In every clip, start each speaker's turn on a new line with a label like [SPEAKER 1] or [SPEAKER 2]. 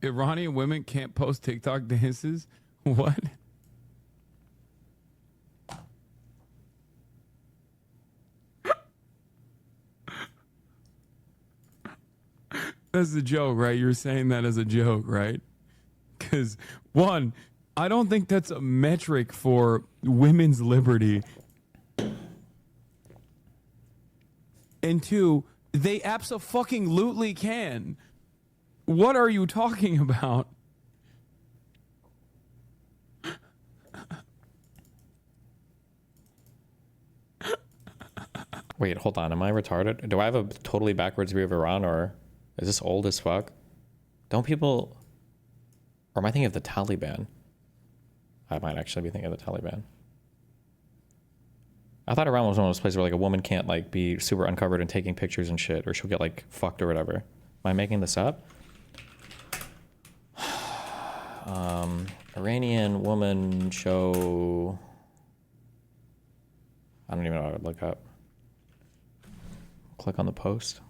[SPEAKER 1] Iranian women can't post TikTok dances? What? That's a joke, right? You're saying that as a joke, right? Because, one, I don't think that's a metric for women's liberty. And two, they abso-fucking-lutely can. What are you talking about?
[SPEAKER 2] Wait, hold on. Am I retarded? Do I have a totally backwards view of Iran, or is this old as fuck? Don't people... Or am I thinking of the Taliban? I might actually be thinking of the Taliban. I thought Iran was one of those places where like a woman can't like be super uncovered and taking pictures and shit, or she'll get like fucked or whatever. Am I making this up? Iranian woman show... I don't even know what I would look up. Click on the post.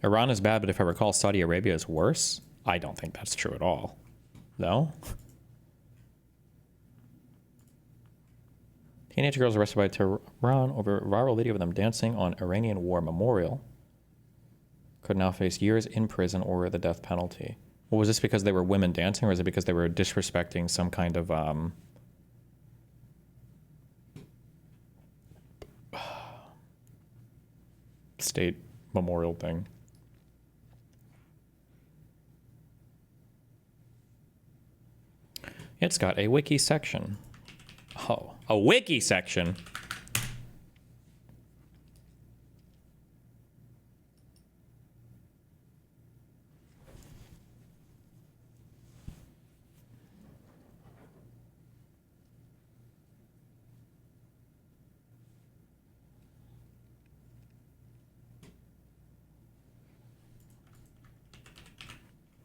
[SPEAKER 2] Iran is bad, but if I recall, Saudi Arabia is worse. I don't think that's true at all. No? Teenage girls arrested by Tehran over viral video of them dancing on Iranian war memorial could now face years in prison or the death penalty. Well, was this because they were women dancing, or is it because they were disrespecting some kind of state memorial thing? It's got a wiki section. Oh, a wiki section.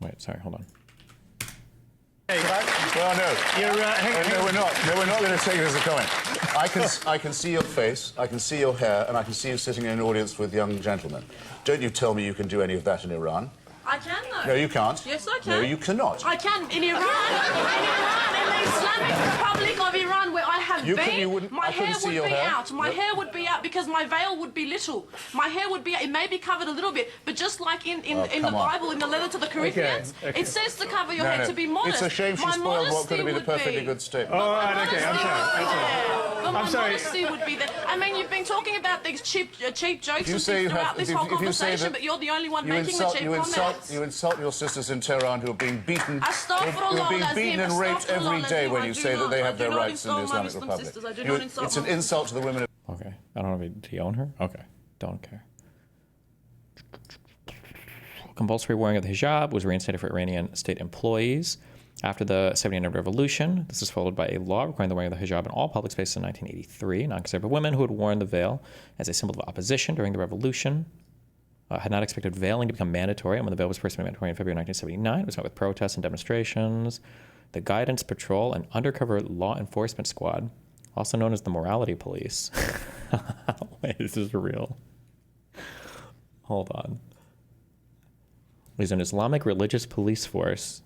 [SPEAKER 2] Wait, sorry, hold on.
[SPEAKER 3] Well, no. No, we're not. No, we're not going to take it as a comment. I can see your face, I can see your hair, and I can see you sitting in an audience with young gentlemen. Don't you tell me you can do any of that in Iran.
[SPEAKER 4] I can, though.
[SPEAKER 3] No, you can't.
[SPEAKER 4] Yes, I can.
[SPEAKER 3] No, you cannot.
[SPEAKER 4] I can. In Iran, in the Islamic Republic of Iran, where I have been, my hair would be out. My hair would be out because my veil would be little. My hair would be, it may be covered a little bit, but just like in the Bible, in the letter to the Corinthians, it says to cover your head, to be modest.
[SPEAKER 3] It's a shame she spoiled what could have been a perfectly good statement.
[SPEAKER 5] Oh, right, okay, I'm sorry.
[SPEAKER 4] My modesty would be there. I mean, you've been talking about these cheap jokes and things throughout this whole conversation, but you're the only one making the cheap comments.
[SPEAKER 3] You insult your sisters in Tehran who are being beaten,
[SPEAKER 4] and
[SPEAKER 3] raped every day when you say that they have their rights in the Islamic Republic. It's an insult to the women.
[SPEAKER 2] Okay, I don't know if do you own her? Okay, don't care. Compulsory wearing of the hijab was reinstated for Iranian state employees after the 79 Revolution. This was followed by a law requiring the wearing of the hijab in all public spaces in 1983. Non-conservative women who had worn the veil as a symbol of opposition during the revolution had not expected veiling to become mandatory, and when the veil was first made mandatory in February 1979, it was met with protests and demonstrations. The Guidance Patrol, an undercover law enforcement squad, also known as the Morality Police. Wait, this is real. Hold on. Is an Islamic religious police force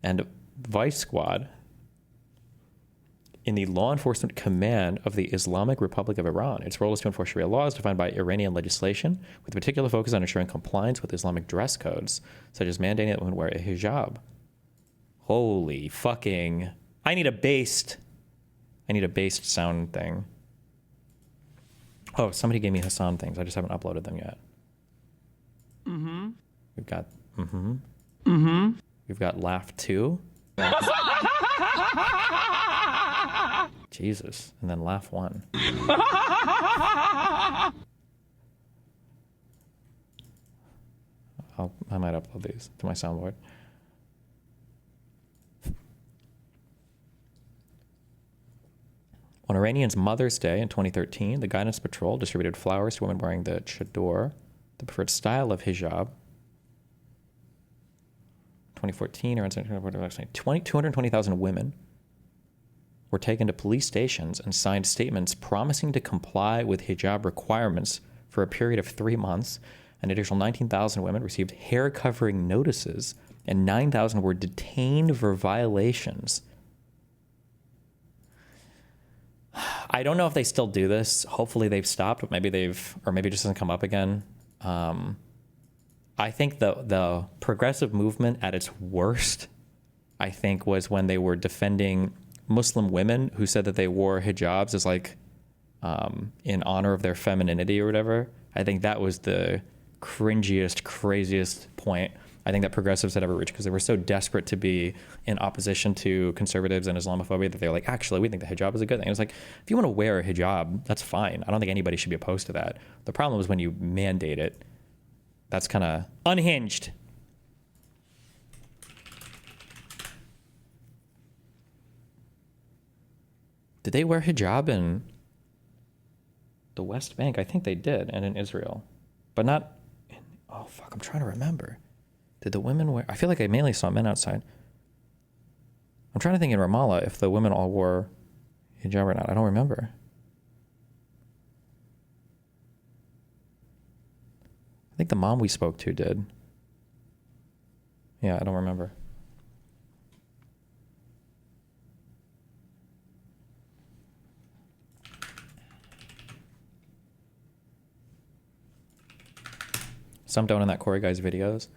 [SPEAKER 2] and vice squad in the law enforcement command of the Islamic Republic of Iran. Its role is to enforce Sharia laws defined by Iranian legislation, with particular focus on ensuring compliance with Islamic dress codes, such as mandating that women wear a hijab. Holy fucking... I need a based sound thing. Oh, somebody gave me Hasan things. I just haven't uploaded them yet.
[SPEAKER 1] Mm-hmm.
[SPEAKER 2] We've got... Mm-hmm.
[SPEAKER 1] Mm-hmm.
[SPEAKER 2] We've got Laugh 2. Jesus. And then Laugh 1. I might upload these to my soundboard. On Iranian's Mother's Day in 2013, the Guidance Patrol distributed flowers to women wearing the chador, the preferred style of hijab. 2014, around 220,000 women were taken to police stations and signed statements promising to comply with hijab requirements for a period of 3 months. An additional 19,000 women received hair covering notices, and 9,000 were detained for violations. I don't know if they still do this. Hopefully they've stopped, but maybe it just doesn't come up again. I think the progressive movement at its worst, I think, was when they were defending Muslim women who said that they wore hijabs as like in honor of their femininity or whatever. I think that was the cringiest, craziest point I think that progressives had ever reached, because they were so desperate to be in opposition to conservatives and Islamophobia that they were like, actually, we think the hijab is a good thing. It was like, if you want to wear a hijab, that's fine. I don't think anybody should be opposed to that. The problem is when you mandate it. That's kind of unhinged. Did they wear hijab in the West Bank? I think they did, and in Israel. But not in, oh fuck, I'm trying to remember. Did the women wear, I feel like I mainly saw men outside. I'm trying to think in Ramallah if the women all wore hijab or not. I don't remember. I think the mom we spoke to did. Yeah, I don't remember. Some don't in that Corey guy's videos.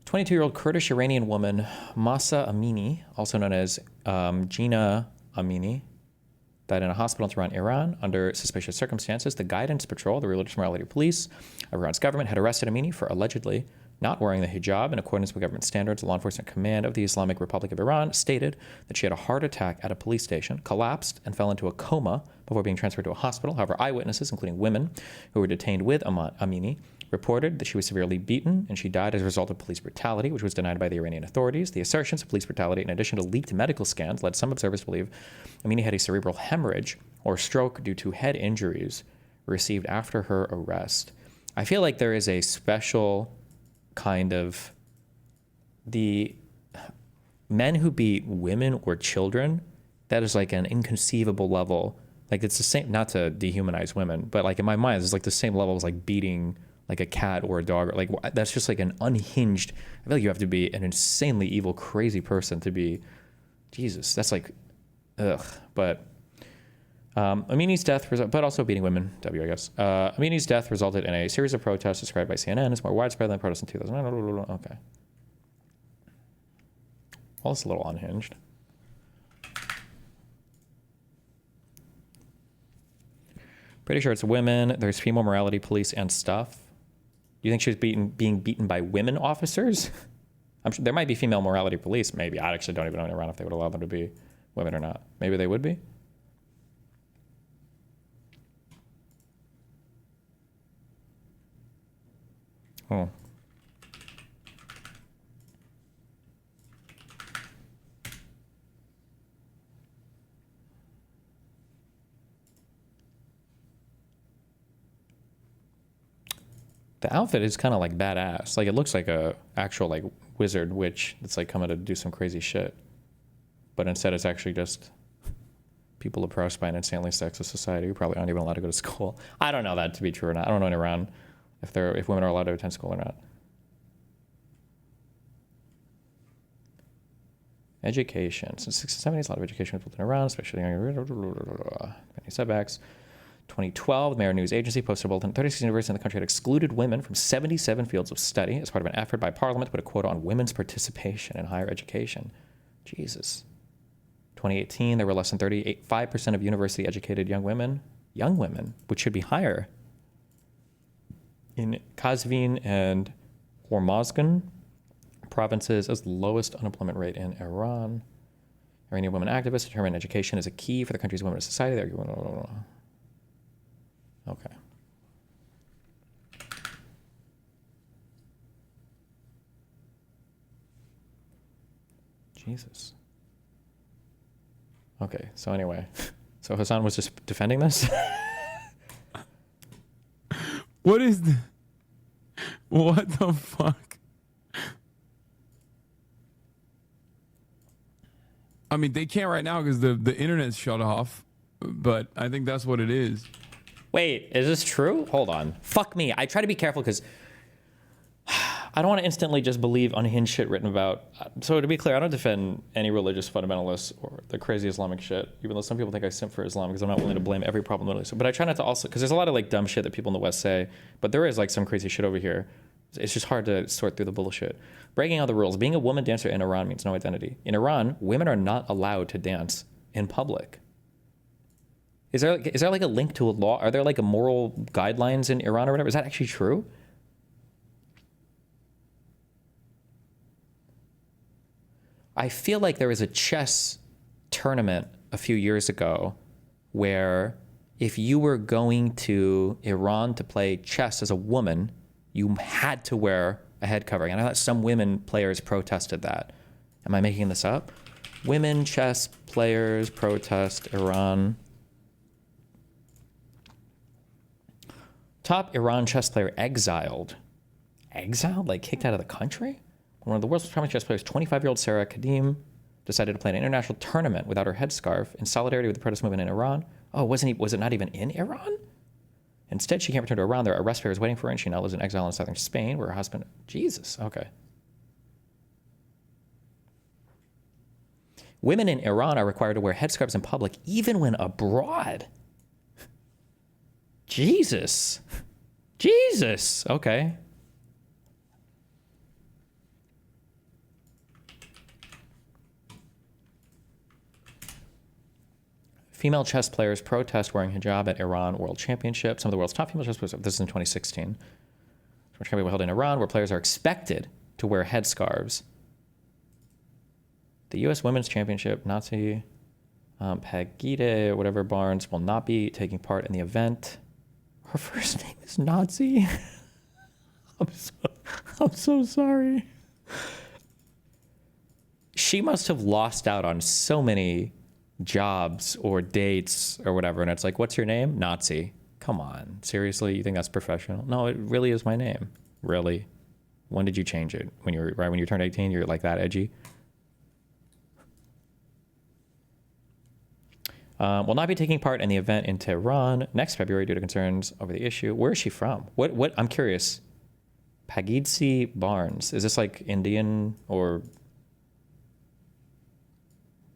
[SPEAKER 2] 22-year-old Kurdish Iranian woman Mahsa Amini, also known as Gina Amini, died in a hospital in Tehran, Iran, under suspicious circumstances. The Guidance Patrol, the Religious Morality Police of Iran's government, had arrested Amini for allegedly not wearing the hijab in accordance with government standards. Law enforcement command of the Islamic Republic of Iran stated that she had a heart attack at a police station, collapsed, and fell into a coma before being transferred to a hospital. However, eyewitnesses, including women who were detained with Amini, reported that she was severely beaten and she died as a result of police brutality, which was denied by the Iranian authorities. The assertions of police brutality, in addition to leaked medical scans, led some observers to believe Amini had a cerebral hemorrhage or stroke due to head injuries received after her arrest. I feel like there is a special kind of, the men who beat women or children, that is like an inconceivable level. Like, it's the same, not to dehumanize women, but like in my mind, it's like the same level as like beating like a cat or a dog, or like, that's just like an unhinged, I feel like you have to be an insanely evil, crazy person to be, Jesus, that's like, ugh. But Amini's death, but also beating women, I guess. Amini's death resulted in a series of protests described by CNN as more widespread than protests in 2000. Okay. Well, it's a little unhinged. Pretty sure it's women. There's female morality police and stuff. You think she was being beaten by women officers? I'm sure there might be female morality police. Maybe. I actually don't even know around if they would allow them to be women or not. Maybe they would be. Oh. The outfit is kind of like badass. Like, it looks like a actual like wizard witch that's like coming to do some crazy shit. But instead it's actually just people oppressed by an insanely sexist society who probably aren't even allowed to go to school. I don't know that to be true or not. I don't know in Iran if women are allowed to attend school or not. Education. Since the 1970s, a lot of education was built in Iran, especially many setbacks. 2012, the Mayor News Agency posted a bulletin. 36 universities in the country had excluded women from 77 fields of study as part of an effort by Parliament to put a quota on women's participation in higher education. Jesus. 2018, there were less than 5% of university-educated young women, which should be higher, in Kazvin and Hormozgan provinces, as the lowest unemployment rate in Iran. Iranian women activists determine education is a key for the country's women's society. Okay. Jesus. Okay, so anyway. So Hasan was just defending this?
[SPEAKER 1] What is the... What the fuck? I mean, they can't right now because the internet's shut off, but I think that's what it is.
[SPEAKER 2] Wait, is this true? Hold on. Fuck me. I try to be careful because I don't want to instantly just believe unhinged shit written about. So to be clear, I don't defend any religious fundamentalists or the crazy Islamic shit, even though some people think I simp for Islam because I'm not willing to blame every problem literally. So, but I try not to also, because there's a lot of like dumb shit that people in the West say, but there is like some crazy shit over here. It's just hard to sort through the bullshit. Breaking all the rules. Being a woman dancer in Iran means no identity. In Iran, women are not allowed to dance in public. Is there like a link to a law? Are there like a moral guidelines in Iran or whatever? Is that actually true? I feel like there was a chess tournament a few years ago where if you were going to Iran to play chess as a woman, you had to wear a head covering. And I thought some women players protested that. Am I making this up? Women chess players protest Iran. Top Iran chess player exiled. Exiled? Like kicked out of the country? One of the world's most prominent chess players, 25-year-old Sarah Kadim, decided to play an international tournament without her headscarf in solidarity with the protest movement in Iran. Oh, was it not even in Iran? Instead, she can't return to Iran. There are arrest papers waiting for her, and she now lives in exile in southern Spain, where her husband... Jesus, okay. Women in Iran are required to wear headscarves in public, even when abroad. Jesus. Jesus. Okay. Female chess players protest wearing hijab at Iran World Championship. Some of the world's top female chess players, this is in 2016, which can be held in Iran, where players are expected to wear headscarves. The U.S. Women's Championship, Nazi Pagide, whatever Barnes, will not be taking part in the event. Her first name is Nazi. I'm so sorry. She must have lost out on so many jobs or dates or whatever, and it's like, what's your name? Nazi. Come on, seriously, you think that's professional? No, it really is my name. Really? When did you change it? When you turned 18, you're like that edgy? Will not be taking part in the event in Tehran next February due to concerns over the issue. Where is she from? What? I'm curious. Pagidsi Barnes. Is this like Indian or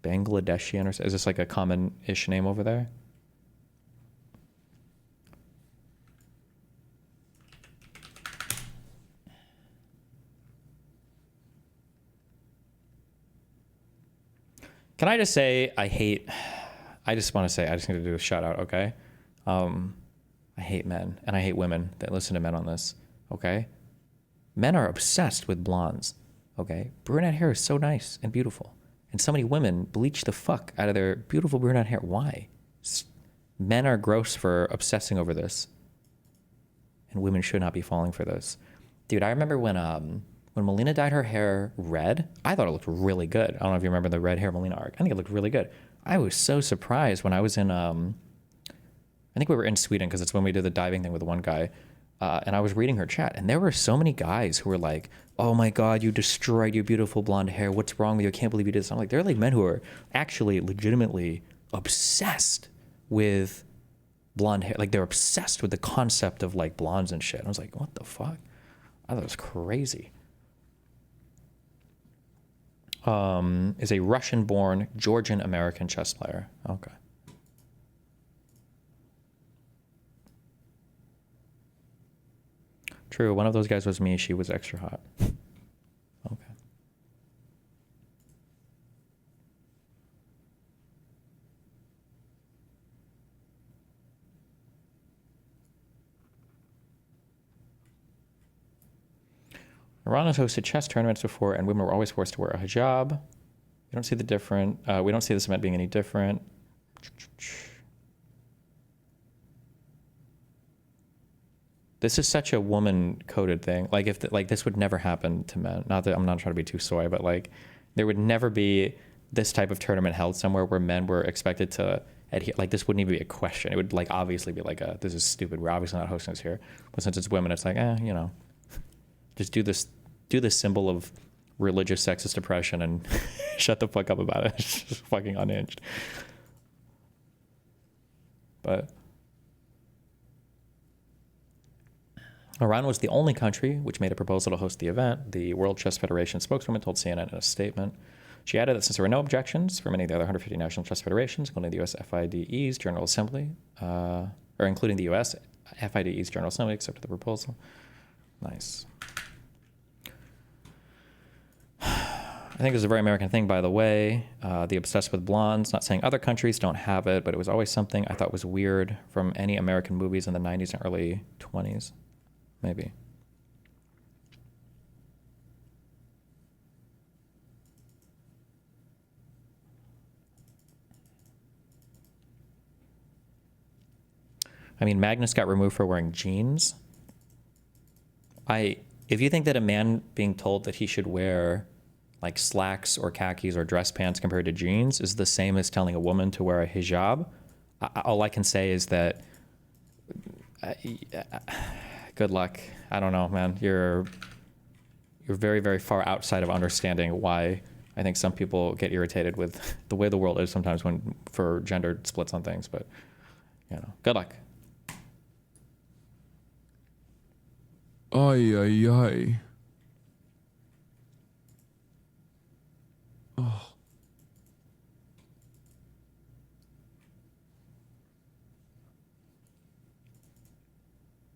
[SPEAKER 2] Bangladeshian, or is this like a common-ish name over there? Can I just say I just want to say, I just need to do a shout out, okay? I hate men, and I hate women that listen to men on this, okay? Men are obsessed with blondes, okay? Brunette hair is so nice and beautiful. And so many women bleach the fuck out of their beautiful brunette hair. Why? Men are gross for obsessing over this. And women should not be falling for this. Dude, I remember when Melina dyed her hair red, I thought it looked really good. I don't know if you remember the red hair Melina arc. I think it looked really good. I was so surprised when I was in, I think we were in Sweden because it's when we did the diving thing with one guy. And I was reading her chat, and there were so many guys who were like, oh my God, you destroyed your beautiful blonde hair. What's wrong with you? I can't believe you did this. I'm like, there are like men who are actually legitimately obsessed with blonde hair. Like they're obsessed with the concept of like blondes and shit. And I was like, what the fuck? I thought it was crazy. Is a Russian-born Georgian-American chess player. Okay. True, one of those guys was me. She was extra hot. Okay. Iran has hosted chess tournaments before, and women were always forced to wear a hijab. We don't see the different. We don't see this event being any different. This is such a woman-coded thing. Like if like this would never happen to men. Not that I'm not trying to be too soy, but like there would never be this type of tournament held somewhere where men were expected to adhere. Like this wouldn't even be a question. It would like obviously be like this is stupid. We're obviously not hosting this here. But since it's women, it's like you know, just do this symbol of religious sexist depression and shut the fuck up about it. It's just fucking unhinged. But Iran was the only country which made a proposal to host the event. The World Chess Federation spokeswoman told CNN in a statement. She added that since there were no objections from any of the other 150 national chess federations, including the U.S. FIDE's General Assembly, or including the U.S. FIDE's General Assembly, accepted the proposal. Nice. I think it's a very American thing, by the way. The obsessed with blondes, not saying other countries don't have it, but it was always something I thought was weird from any American movies in the 90s and early 20s. Maybe. I mean, Magnus got removed for wearing jeans. If you think that a man being told that he should wear like slacks or khakis or dress pants compared to jeans is the same as telling a woman to wear a hijab, all I can say is that good luck. I don't know, man. You're very, very far outside of understanding why I think some people get irritated with the way the world is sometimes when for gendered splits on things. But, you know, good luck.
[SPEAKER 1] Ay, ay, ay. Oh.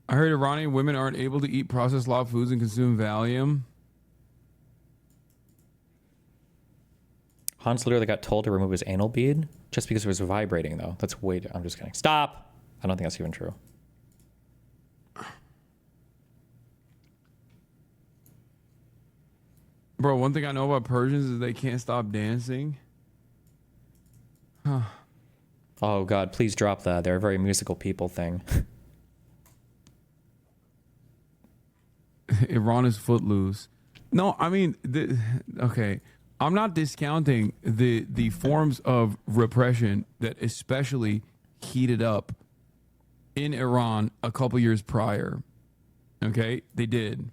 [SPEAKER 1] I heard Iranian women aren't able to eat processed raw foods and consume Valium.
[SPEAKER 2] Hans literally got told to remove his anal bead just because it was vibrating, though. That's way... I'm just kidding. Stop! I don't think that's even true.
[SPEAKER 1] Bro, one thing I know about Persians is they can't stop dancing. Huh.
[SPEAKER 2] Oh, God, please drop that. They're a very musical people thing.
[SPEAKER 1] Iran is footloose. No, I mean, okay. I'm not discounting the forms of repression that especially heated up in Iran a couple years prior. Okay? They did.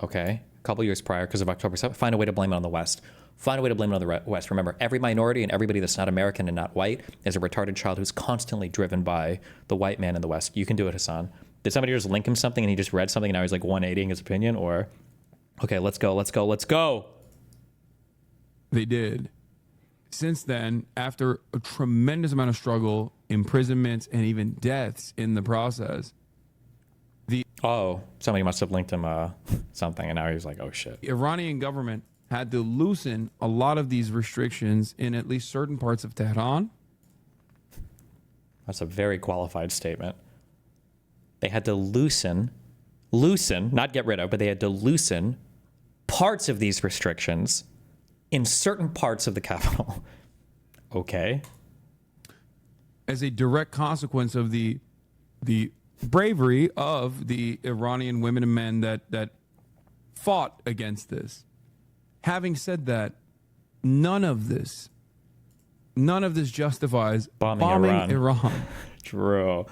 [SPEAKER 2] Okay. A couple years prior because of October 7th. Find a way to blame it on the West. Find a way to blame it on the West. Remember, every minority and everybody that's not American and not white is a retarded child who's constantly driven by the white man in the West. You can do it, Hasan. Did somebody just link him something and he just read something and now he's like 180ing his opinion? Or, okay, let's go, let's go, let's go.
[SPEAKER 1] They did. Since then, after a tremendous amount of struggle, imprisonments, and even deaths in the process,
[SPEAKER 2] Oh, somebody must have linked him something, and now he's like, oh, shit.
[SPEAKER 1] the Iranian government had to loosen a lot of these restrictions in at least certain parts of Tehran.
[SPEAKER 2] That's a very qualified statement. They had to loosen, not get rid of, but they had to loosen parts of these restrictions in certain parts of the capital. Okay.
[SPEAKER 1] As a direct consequence of the bravery of the Iranian women and men that fought against this. Having said that, none of this justifies bombing Iran.
[SPEAKER 2] True.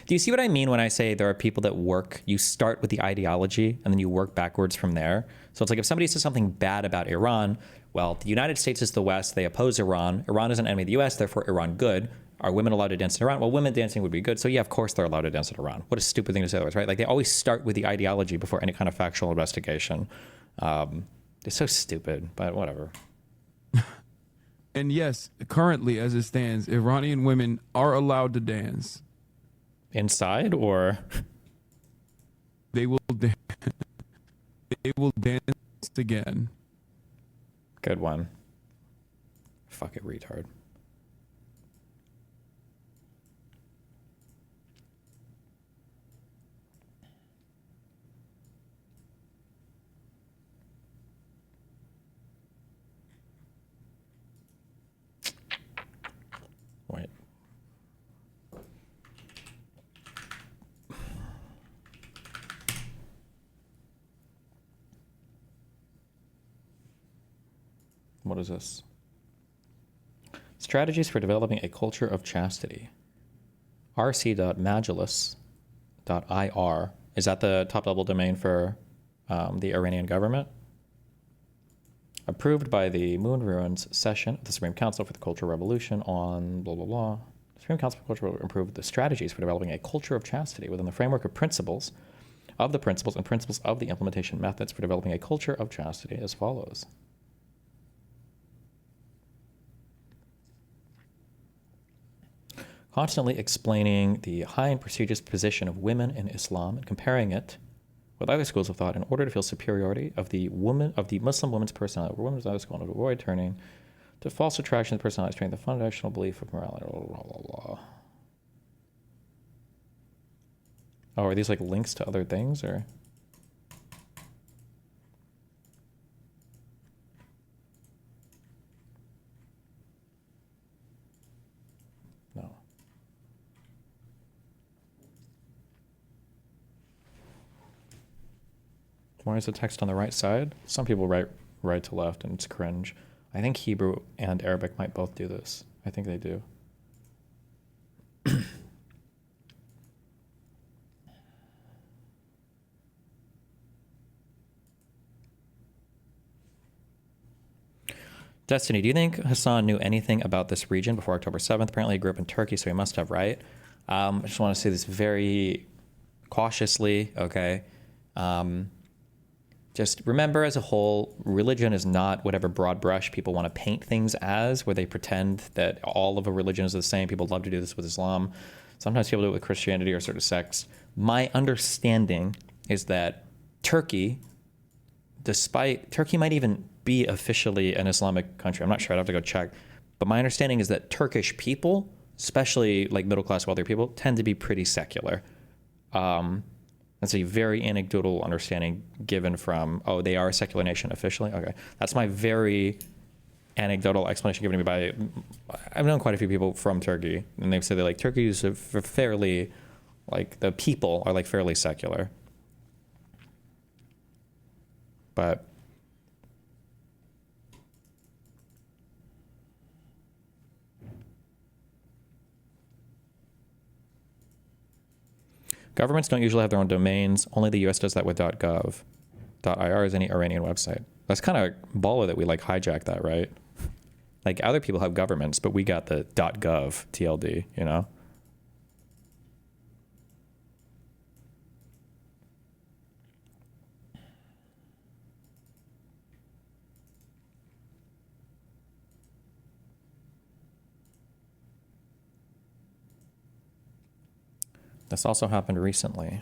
[SPEAKER 2] Do you see what I mean when I say there are people that work, you start with the ideology and then you work backwards from there? So it's like if somebody says something bad about Iran, well, the United States is the West, they oppose Iran. Iran is an enemy of the US, therefore Iran good. Are women allowed to dance in Iran? Well, women dancing would be good. So yeah, of course they're allowed to dance in Iran. What a stupid thing to say otherwise, right? Like they always start with the ideology before any kind of factual investigation. It's so stupid, but whatever.
[SPEAKER 1] And yes, currently as it stands, Iranian women are allowed to dance.
[SPEAKER 2] Inside or?
[SPEAKER 1] They will dance again.
[SPEAKER 2] Good one. Fuck it, retard. Wait. What is this? Strategies for developing a culture of chastity. rc.magulus.ir. Is that the top level domain for the Iranian government. Approved by the Moon Ruins session of the Supreme Council for the Cultural Revolution on blah, blah, blah. The Supreme Council for Culture will improve the strategies for developing a culture of chastity within the framework of principles and principles of the implementation methods for developing a culture of chastity as follows. Constantly explaining the high and prestigious position of women in Islam and comparing it with other schools of thought in order to feel superiority of the Muslim woman's personality over women's other school and to avoid turning to false attraction of personality, strength, the foundational belief of morality, blah, blah, blah, blah. Oh, are these like links to other things or? No. Why is the text on the right side? Some people write right to left and it's cringe. I think Hebrew and Arabic might both do this. I think they do. Destiny, do you think Hasan knew anything about this region before October 7th? Apparently he grew up in Turkey, so he must have, right? I just want to say this very cautiously, okay? Just remember as a whole, religion is not whatever broad brush people want to paint things as, where they pretend that all of a religion is the same. People love to do this with Islam. Sometimes people do it with Christianity or certain sects. My understanding is that Turkey might even be officially an Islamic country. I'm not sure, I'd have to go check. But my understanding is that Turkish people, especially like middle-class, wealthy people, tend to be pretty secular. That's a very anecdotal understanding given from, oh, they are a secular nation officially? Okay. That's my very anecdotal explanation given to me by, I've known quite a few people from Turkey, and they've said that like Turkey is fairly, like the people are like fairly secular. But governments don't usually have their own domains. Only the US does that with .gov. .ir is any Iranian website. That's kind of baller that we like hijack that, right? Like other people have governments, but we got the .gov TLD, you know? This also happened recently.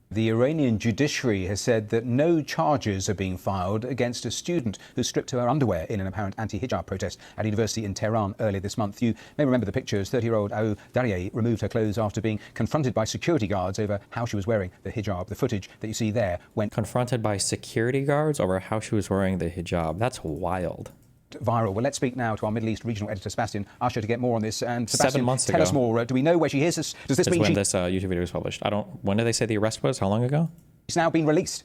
[SPEAKER 6] The Iranian judiciary has said that no charges are being filed against a student who stripped to her underwear in an apparent anti-hijab protest at a university in Tehran earlier this month. You may remember the pictures. 30-year-old Aou Daryeh removed her clothes after being confronted by security guards over how she was wearing the hijab. The footage that you see there went
[SPEAKER 2] confronted by security guards over how she was wearing the hijab. That's wild.
[SPEAKER 6] Viral. Well, let's speak now to our Middle East regional editor, Sebastian Usher, to get more on this. And Sebastian,
[SPEAKER 2] 7 months ago.
[SPEAKER 6] Tell us more. Do we know where she is? Does this mean
[SPEAKER 2] when this YouTube video was published? When did they say the arrest was? How long ago?
[SPEAKER 6] She's now been released?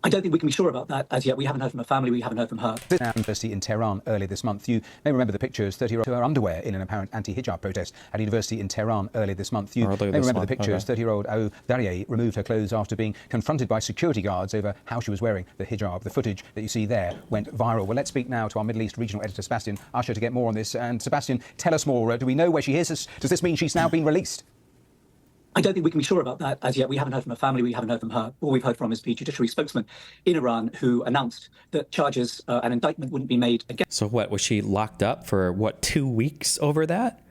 [SPEAKER 7] I don't think we can be sure about that as yet. We haven't heard from her family. We haven't heard from her.
[SPEAKER 6] University in Tehran earlier this month. You may remember the pictures. 30-year-old to her underwear in an apparent anti-hijab protest at a university in Tehran earlier this month. You may remember the pictures. 30-year-old Aou Daryeh removed her clothes after being confronted by security guards over how she was wearing the hijab. The footage that you see there went viral. Well, let's speak now to our Middle East regional editor, Sebastian Usher, to get more on this. And Sebastian, tell us more. Do we know where she is? Does this mean she's now been released?
[SPEAKER 7] I don't think we can be sure about that as yet. We haven't heard from her family. We haven't heard from her. All we've heard from is the judiciary spokesman in Iran who announced that charges, an indictment wouldn't be made against.
[SPEAKER 2] So what, was she locked up for, 2 weeks over that?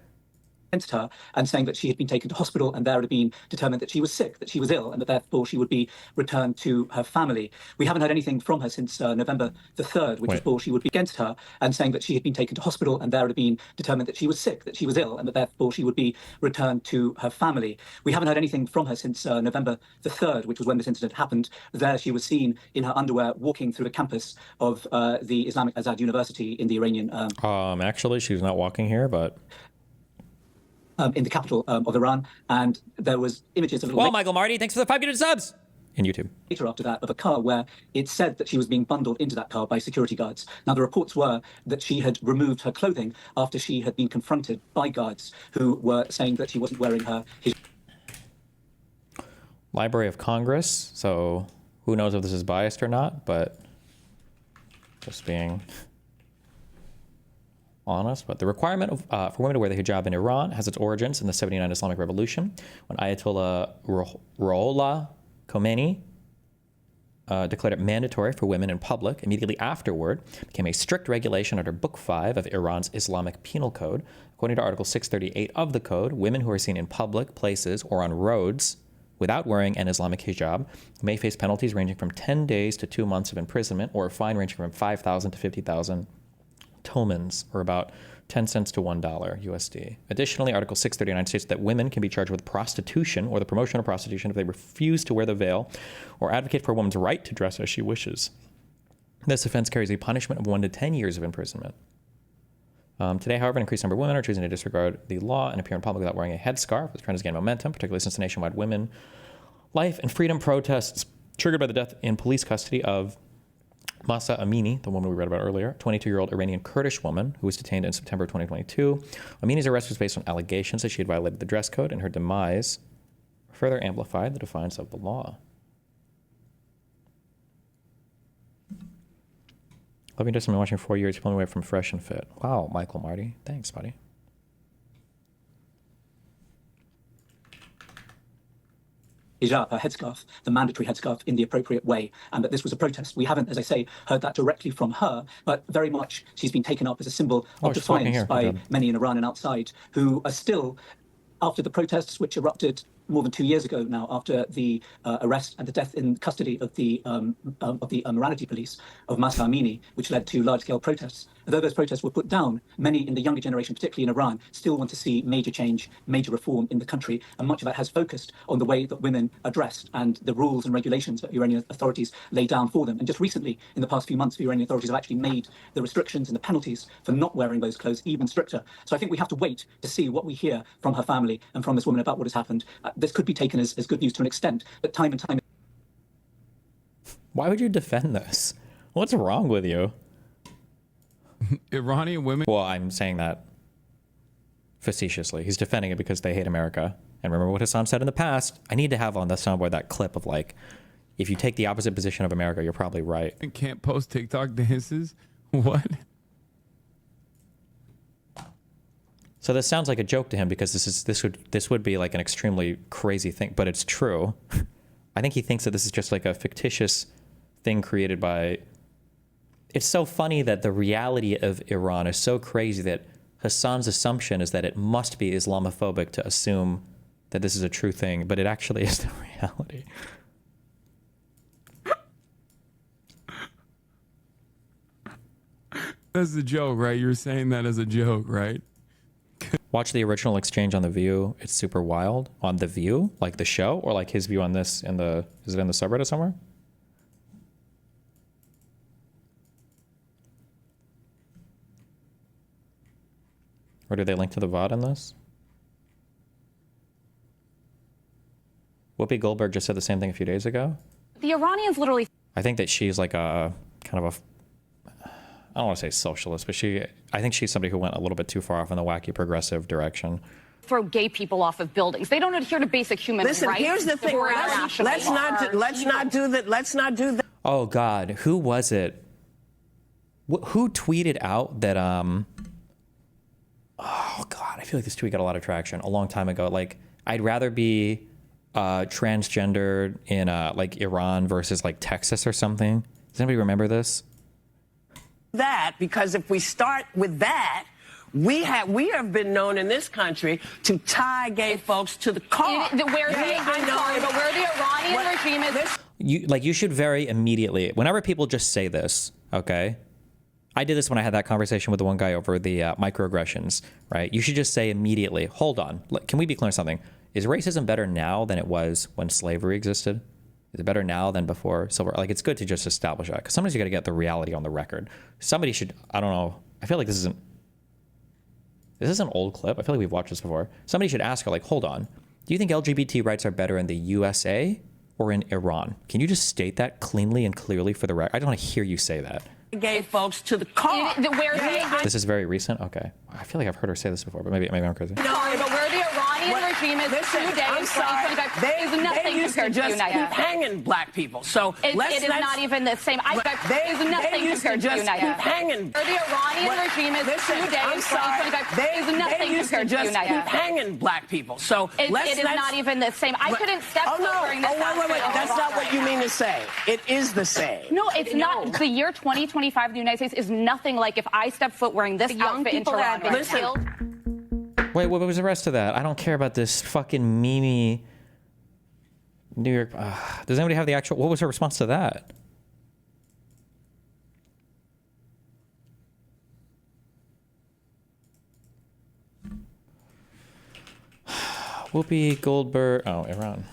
[SPEAKER 7] Against her, and saying that she had been taken to hospital and there had been determined that she was sick, that she was ill, and that therefore she would be returned to her family. We haven't heard anything from her since November the 3rd, which is before she would be against her, and saying that she had been taken to hospital and there had been determined that she was sick, that she was ill, and that therefore she would be returned to her family. We haven't heard anything from her since November the 3rd, which was when this incident happened. There she was seen in her underwear walking through the campus of the Islamic Azad University in the Iranian...
[SPEAKER 2] Actually, she's not walking here, but...
[SPEAKER 7] in the capital of Iran, and there was images of...
[SPEAKER 2] Well, Michael Marty, thanks for the 5 minute subs! In YouTube.
[SPEAKER 7] Later after that, of a car where it said that she was being bundled into that car by security guards. Now, the reports were that she had removed her clothing after she had been confronted by guards who were saying that she wasn't wearing her hijab.
[SPEAKER 2] Library of Congress. So who knows if this is biased or not, but just being honest. But the requirement of, for women to wear the hijab in Iran has its origins in the 79 Islamic Revolution, when Ayatollah Ruhollah Khomeini declared it mandatory for women in public. Immediately afterward, became a strict regulation under Book 5 of Iran's Islamic Penal Code. According to Article 638 of the code, women who are seen in public places or on roads without wearing an Islamic hijab may face penalties ranging from 10 days to 2 months of imprisonment, or a fine ranging from 5,000 to 50,000 tomans, or about 10 cents to $1 USD. Additionally, Article 639 states that women can be charged with prostitution or the promotion of prostitution if they refuse to wear the veil or advocate for a woman's right to dress as she wishes. This offense carries a punishment of 1 to 10 years of imprisonment. Today, however, an increased number of women are choosing to disregard the law and appear in public without wearing a headscarf. This trend has gained momentum, particularly since the nationwide women life and freedom protests triggered by the death in police custody of Mahsa Amini, the woman we read about earlier, 22-year-old Iranian Kurdish woman who was detained in September 2022. Amini's arrest was based on allegations that she had violated the dress code, and her demise further amplified the defiance of the law. Loving Justin, been watching for 4 years. You pulled me away from Fresh and Fit. Wow, Michael Marty. Thanks, buddy.
[SPEAKER 7] Hijab, her headscarf, the mandatory headscarf, in the appropriate way, and that this was a protest. We haven't, as I say, heard that directly from her, but very much she's been taken up as a symbol of defiance by many in Iran and outside, who are still, after the protests which erupted more than 2 years ago now, after the arrest and the death in custody of the morality police of Mahsa Amini, which led to large-scale protests. Although those protests were put down, many in the younger generation, particularly in Iran, still want to see major change, major reform in the country, and much of that has focused on the way that women are dressed and the rules and regulations that Iranian authorities lay down for them. And just recently, in the past few months, the Iranian authorities have actually made the restrictions and the penalties for not wearing those clothes even stricter. So I think we have to wait to see what we hear from her family and from this woman about what has happened. This could be taken as good news to an extent, but time and time.
[SPEAKER 2] Why would you defend this? What's wrong with you?
[SPEAKER 1] Iranian women.
[SPEAKER 2] Well, I'm saying that facetiously. He's defending it because they hate America. And remember what Hasan said in the past. I need to have on the soundboard that clip of like, if you take the opposite position of America, you're probably right.
[SPEAKER 1] And can't post TikTok dances. What?
[SPEAKER 2] So this sounds like a joke to him because this would be like an extremely crazy thing, but it's true. I think he thinks that this is just like a fictitious thing created by. It's so funny that the reality of Iran is so crazy that Hasan's assumption is that it must be Islamophobic to assume that this is a true thing, but it actually is the reality.
[SPEAKER 1] That's a joke, right? You're saying that as a joke, right?
[SPEAKER 2] Watch the original exchange on The View. It's super wild. On The View? Like the show? Or like his view on this in the... Is it in the subreddit somewhere? Or do they link to the VOD in this? Whoopi Goldberg just said the same thing a few days ago.
[SPEAKER 8] The Iranians literally...
[SPEAKER 2] I think that she's like a kind of a... I don't want to say socialist, but I think she's somebody who went a little bit too far off in the wacky progressive direction.
[SPEAKER 8] Throw gay people off of buildings. They don't adhere to basic human rights.
[SPEAKER 9] Listen, here's the thing. Let's not do that.
[SPEAKER 2] Oh God, who was it? Who tweeted out that oh God, I feel like this tweet got a lot of traction a long time ago. Like, I'd rather be transgendered in like Iran versus like Texas or something. Does anybody remember this?
[SPEAKER 9] That, because if we start with that, we have been known in this country to tie gay folks to the car.
[SPEAKER 8] I'm sorry, but where the Iranian regime is...
[SPEAKER 2] You should very immediately, whenever people just say this, okay? I did this when I had that conversation with the one guy over the microaggressions, right? You should just say immediately, hold on, can we be clear on something? Is racism better now than it was when slavery existed? Is it better now than before silver? Like, it's good to just establish that, because sometimes you got to get the reality on the record. Somebody should, I don't know, I feel like this is an old clip. I feel like we've watched this before. Somebody should ask her, like, hold on, do you think LGBT rights are better in the USA or in Iran? Can you just state that cleanly and clearly for the record? I don't want to hear you say that.
[SPEAKER 9] Gay folks to the car.
[SPEAKER 2] This is very recent? Okay. I feel like I've heard her say this before, but maybe I'm crazy.
[SPEAKER 8] Sorry, but where the Iranian Iranian regime is today in 2025 is nothing
[SPEAKER 9] they used
[SPEAKER 8] compared
[SPEAKER 9] to
[SPEAKER 8] to the
[SPEAKER 9] just
[SPEAKER 8] United
[SPEAKER 9] keep hanging black people. So
[SPEAKER 8] It is not even the same. It is nothing
[SPEAKER 9] used to
[SPEAKER 8] compared to the
[SPEAKER 9] just
[SPEAKER 8] United
[SPEAKER 9] keep hanging.
[SPEAKER 8] The Iranian regime is today in 2025 is nothing
[SPEAKER 9] They used to
[SPEAKER 8] compared to the
[SPEAKER 9] just
[SPEAKER 8] United
[SPEAKER 9] keep hanging black people. So
[SPEAKER 8] It is not even the same. I couldn't step
[SPEAKER 9] Oh,
[SPEAKER 8] foot
[SPEAKER 9] no.
[SPEAKER 8] wearing this
[SPEAKER 9] Oh, wait.
[SPEAKER 8] outfit
[SPEAKER 9] That's not what you mean to say. It is the same.
[SPEAKER 8] No, it's not. The year 2025 in the United States is nothing like if I step foot wearing this outfit in Toronto.
[SPEAKER 2] Wait, what was the rest of that? I don't care about this fucking Mimi New York. Does anybody have the actual? What was her response to that? Whoopi, Goldberg. Oh, Iran.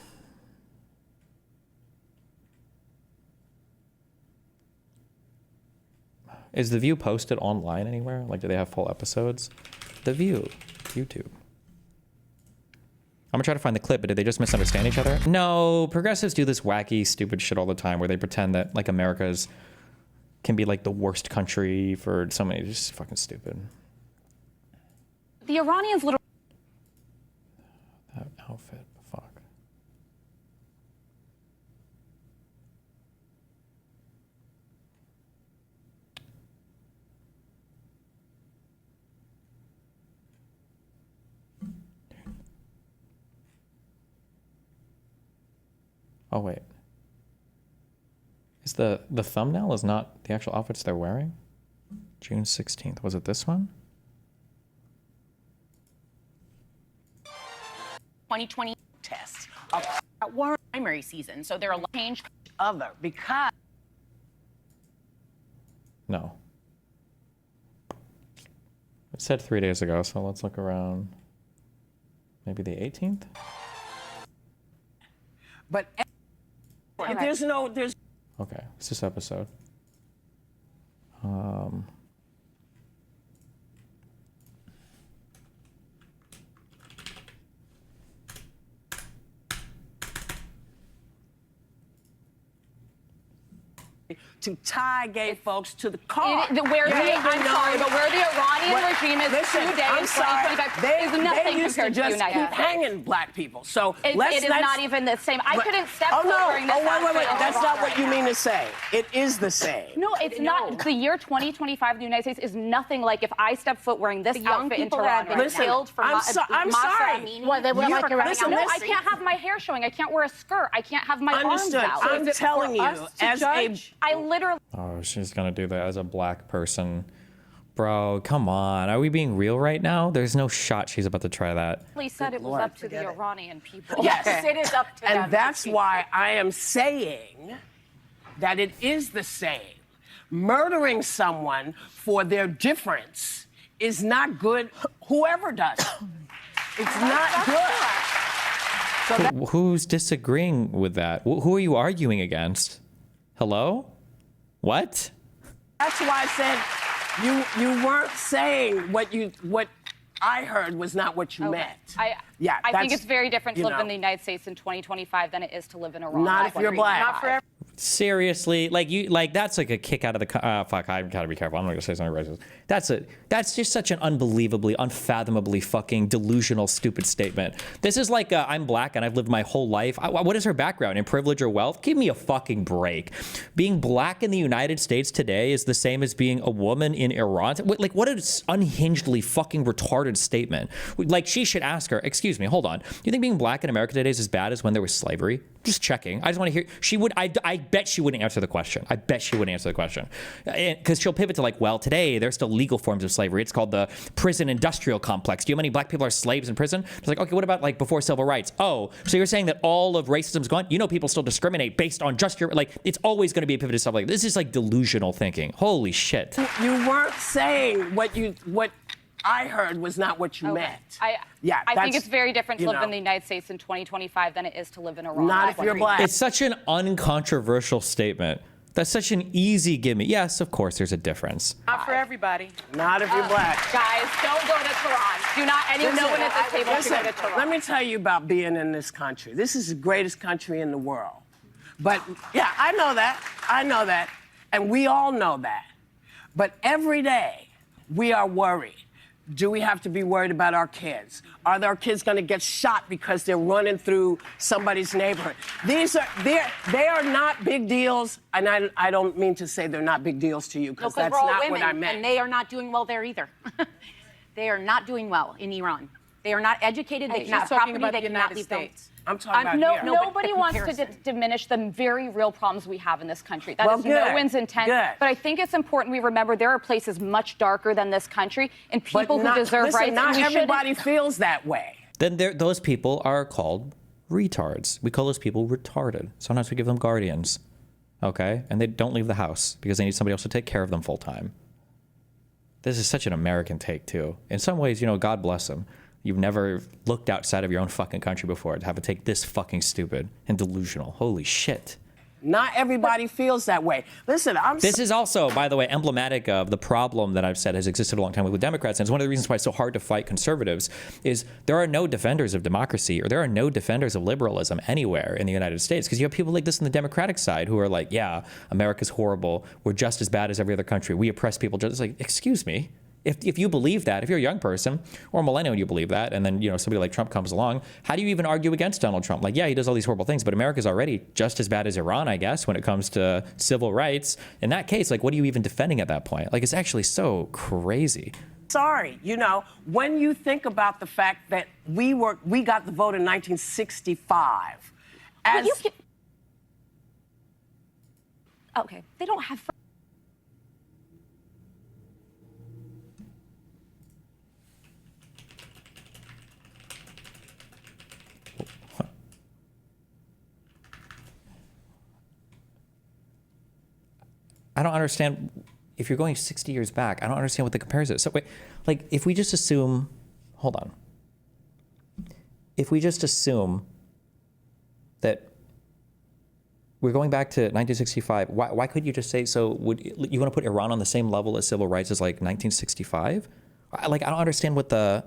[SPEAKER 2] Is The View posted online anywhere? Like, do they have full episodes? The View, YouTube. I'm gonna try to find the clip, but did they just misunderstand each other? No, progressives do this wacky, stupid shit all the time where they pretend that, like, America's can be, like, the worst country for so many. Just fucking stupid.
[SPEAKER 8] The Iranians literally.
[SPEAKER 2] That outfit, fuck. Oh, wait. Is the thumbnail is not the actual outfits they're wearing? June 16th. Was it this one?
[SPEAKER 10] 2020 tests were primary season, so they're a change other because
[SPEAKER 2] No. It said 3 days ago, so let's look around. Maybe the 18th?
[SPEAKER 9] But there's
[SPEAKER 2] Okay, it's this episode.
[SPEAKER 9] to tie gay folks to the car.
[SPEAKER 8] I'm sorry, but where the Iranian regime is today in 2025 is nothing
[SPEAKER 9] used
[SPEAKER 8] compared
[SPEAKER 9] to
[SPEAKER 8] to the
[SPEAKER 9] just
[SPEAKER 8] United
[SPEAKER 9] keep hanging black people. So
[SPEAKER 8] it is not even the same. I couldn't step foot wearing this outfit.
[SPEAKER 9] Wait. That's not what you mean to say. It is the same.
[SPEAKER 8] No, it's not. The year 2025 in the United States is nothing like if I step foot wearing this outfit in Toronto.
[SPEAKER 9] Listen, I'm sorry.
[SPEAKER 8] Well, they wear like
[SPEAKER 9] listen,
[SPEAKER 8] no, I can't have my hair showing. I can't wear a skirt. I can't have my arms out.
[SPEAKER 9] I'm telling you, as
[SPEAKER 8] I literally.
[SPEAKER 2] Oh, she's gonna do that as a black person. Bro, come on. Are we being real right now? There's no shot she's about to try that.
[SPEAKER 8] He said it was up to the Iranian people.
[SPEAKER 9] Yes,
[SPEAKER 8] it is up to them.
[SPEAKER 9] And that's why I am saying that it is the same. Murdering someone for their difference is not good, whoever does it. It's not good.
[SPEAKER 2] Who's disagreeing with that? Who are you arguing against? Hello? What?
[SPEAKER 9] That's why I said you weren't saying what I heard was not what you meant.
[SPEAKER 8] I think it's very different to live in the United States in 2025 than it is to live in Iran.
[SPEAKER 9] Not if you're black.
[SPEAKER 8] Not for everyone.
[SPEAKER 2] Seriously, that's like a kick out of the fuck. I gotta be careful. I'm not gonna say something racist. That's just such an unbelievably, unfathomably fucking delusional, stupid statement. This is like I'm black and I've lived my whole life. What is her background in privilege or wealth? Give me a fucking break. Being black in the United States today is the same as being a woman in Iran. Like, what an unhingedly fucking retarded statement. Like, she should ask her. Excuse me, hold on. Do you think being black in America today is as bad as when there was slavery? Just checking. I just want to hear. She would. I bet she wouldn't answer the question. I bet she wouldn't answer the question, because she'll pivot to like, well, today there's still legal forms of slavery. It's called the prison industrial complex. Do you know how many black people are slaves in prison? It's like, okay, what about like before civil rights? Oh, so you're saying that all of racism is gone? You know, people still discriminate based on just your like. It's always going to be a pivot to stuff like this. Is like delusional thinking. Holy shit.
[SPEAKER 9] You weren't saying what I heard was not what you meant.
[SPEAKER 8] I think it's very different to live in the United States in 2025 than it is to live in Iran.
[SPEAKER 9] Not if you're black.
[SPEAKER 2] It's such an uncontroversial statement. That's such an easy gimme. Yes, of course, there's a difference.
[SPEAKER 10] Not for everybody.
[SPEAKER 9] Not if you're black.
[SPEAKER 8] Guys, don't go to Tehran. Do not anyone at this table should go to Tehran.
[SPEAKER 9] Let me tell you about being in this country. This is the greatest country in the world. But yeah, I know that. And we all know that. But every day we are worried do we have to be worried about our kids? Are our kids going to get shot because they're running through somebody's neighborhood? They are not big deals, and I don't mean to say they're not big deals to you, because that's not
[SPEAKER 10] women,
[SPEAKER 9] what I meant.
[SPEAKER 10] And they are not doing well there either. They are not doing well in Iran. They are not educated. They cannot have property. They cannot leave States.
[SPEAKER 9] I'm talking about here.
[SPEAKER 8] Nobody wants to diminish the very real problems we have in this country. That is no one's intent. But I think it's important we remember there are places much darker than this country and people who deserve rights.
[SPEAKER 9] Not everybody feels that way.
[SPEAKER 2] Then those people are called retards. We call those people retarded. Sometimes we give them guardians, okay? And they don't leave the house because they need somebody else to take care of them full time. This is such an American take, too. In some ways, you know, God bless them. You've never looked outside of your own fucking country before to have a take this fucking stupid and delusional. Holy shit.
[SPEAKER 9] Not everybody feels that way. Listen,
[SPEAKER 2] This is also, by the way, emblematic of the problem that I've said has existed a long time with Democrats. And it's one of the reasons why it's so hard to fight conservatives is there are no defenders of democracy or there are no defenders of liberalism anywhere in the United States. Because you have people like this on the Democratic side who are like, yeah, America's horrible. We're just as bad as every other country. We oppress people. Just like, excuse me. If you believe that, if you're a young person or a millennial and you believe that, and then, you know, somebody like Trump comes along, how do you even argue against Donald Trump? Like, yeah, he does all these horrible things, but America's already just as bad as Iran, I guess, when it comes to civil rights. In that case, like, what are you even defending at that point? Like, it's actually so crazy.
[SPEAKER 9] Sorry, you know, when you think about the fact that we got the vote in 1965.
[SPEAKER 8] Okay, they don't have...
[SPEAKER 2] I don't understand, if you're going 60 years back, I don't understand what the comparison is. So wait, like, if we just assume, hold on. If we just assume that we're going back to 1965, why couldn't you just say, so would you want to put Iran on the same level as civil rights as like 1965? Like, I don't understand what the...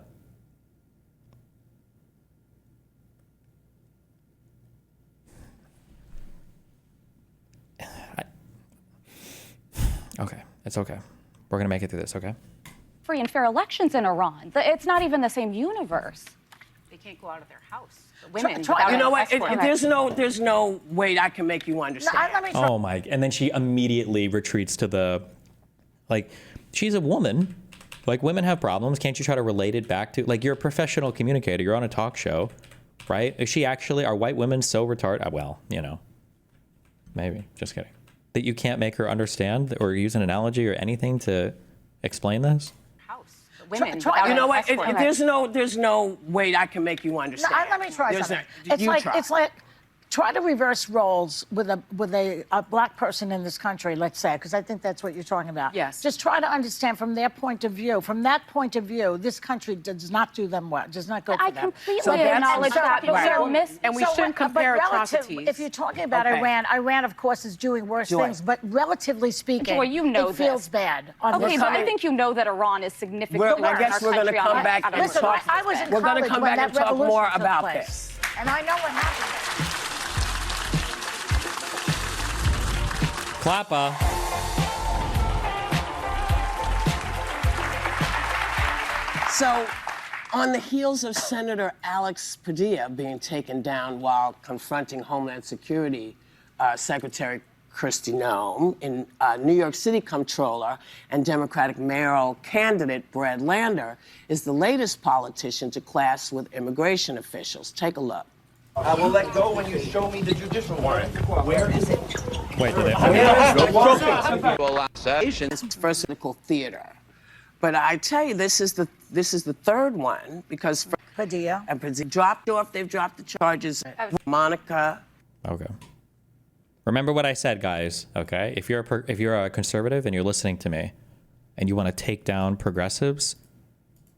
[SPEAKER 2] Okay, it's okay. We're gonna make it through this, okay?
[SPEAKER 8] Free and fair elections in Iran. It's not even the same universe.
[SPEAKER 10] They can't go out of their house. The women.
[SPEAKER 9] You know what? There's no way I can make you understand.
[SPEAKER 2] Oh my! And then she immediately retreats to the, like, she's a woman. Like, women have problems. Can't you try to relate it back to, like, you're a professional communicator. You're on a talk show, right? Is she actually? Are white women so retarded? Well, you know, maybe. Just kidding. That you can't make her understand or use an analogy or anything to explain this?
[SPEAKER 10] Women.
[SPEAKER 9] You know what? There's no way I can make you understand.
[SPEAKER 11] Let me try something. It's like try to reverse roles with a black person in this country, let's say, because I think that's what you're talking about.
[SPEAKER 10] Yes.
[SPEAKER 11] Just try to understand from their point of view. From that point of view, this country does not do them well. Does not go for them.
[SPEAKER 8] I completely acknowledge that.
[SPEAKER 10] And we shouldn't compare atrocities.
[SPEAKER 11] If you're talking about Iran, of course, is doing worse things. But relatively speaking, it feels bad.
[SPEAKER 8] Okay, but I think you know that Iran is significantly
[SPEAKER 9] I guess we're going to come back and talk. We're going to come back and talk more about this.
[SPEAKER 11] And I know what happened.
[SPEAKER 2] Clappa.
[SPEAKER 9] So, on the heels of Senator Alex Padilla being taken down while confronting Homeland Security Secretary Kristi Noem, in New York City Comptroller and Democratic mayoral candidate Brad Lander is the latest politician to clash with immigration officials. Take a look.
[SPEAKER 12] I will let go when you show me the judicial warrant. Where is it?
[SPEAKER 2] Wait, did
[SPEAKER 9] It's first political theater. But I tell you, this is the third one because
[SPEAKER 11] Padilla
[SPEAKER 9] and Padilla dropped off. They've dropped the charges. Monica.
[SPEAKER 2] Okay. Remember what I said, guys. Okay, if you're a conservative and you're listening to me, and you want to take down progressives,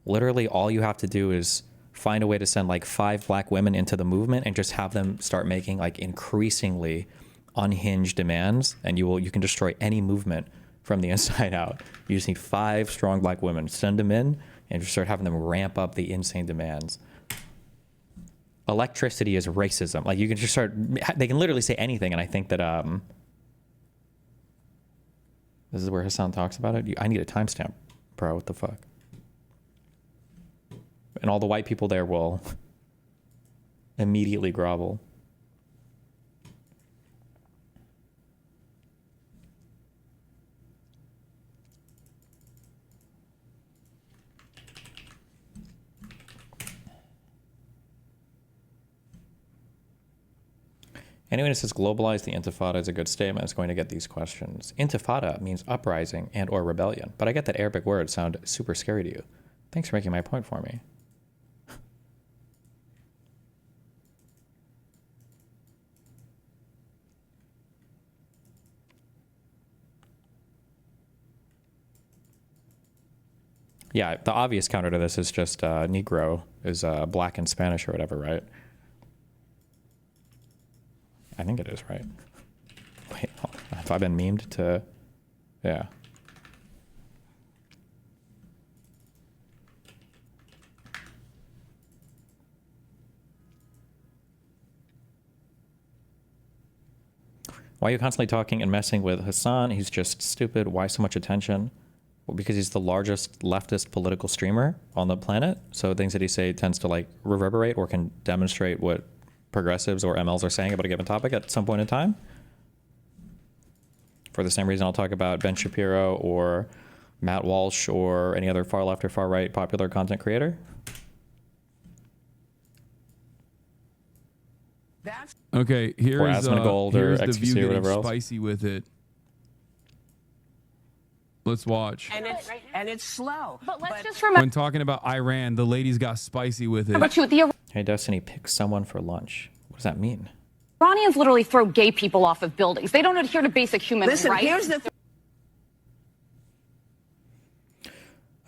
[SPEAKER 2] literally all you have to do is find a way to send like 5 black women into the movement and just have them start making like increasingly unhinged demands, and you can destroy any movement from the inside out. You just need 5 strong black women, send them in, and just start having them ramp up the insane demands. Electricity is racism. Like, you can just start, they can literally say anything, and I think that this is where Hasan talks about it. I need a timestamp, bro. What the fuck? and all the white people there will immediately grovel. Anyone who says globalize the intifada is a good statement is going to get these questions. Intifada means uprising and or rebellion, but I get that Arabic words sound super scary to you. Thanks for making my point for me. Yeah, the obvious counter to this is just Negro is black in Spanish or whatever, right? I think it is, right? Wait, have I been memed to... Yeah. Why are you constantly talking and messing with Hasan? He's just stupid. Why so much attention? Well, because he's the largest leftist political streamer on the planet. So things that he say tends to like reverberate or can demonstrate what progressives or MLs are saying about a given topic at some point in time. For the same reason, I'll talk about Ben Shapiro or Matt Walsh or any other far left or far right popular content creator.
[SPEAKER 1] Okay, here's
[SPEAKER 2] Gold
[SPEAKER 1] here's
[SPEAKER 2] or
[SPEAKER 1] the
[SPEAKER 2] XQC
[SPEAKER 1] view
[SPEAKER 2] or whatever
[SPEAKER 1] getting
[SPEAKER 2] else.
[SPEAKER 1] spicy with it. Let's watch.
[SPEAKER 9] And it's slow.
[SPEAKER 8] But let's just remember.
[SPEAKER 1] When talking about Iran, the ladies got spicy with it.
[SPEAKER 2] Hey, Destiny, pick someone for lunch. What does that mean?
[SPEAKER 8] Iranians literally throw gay people off of buildings. They don't adhere to basic human rights.
[SPEAKER 9] Here's the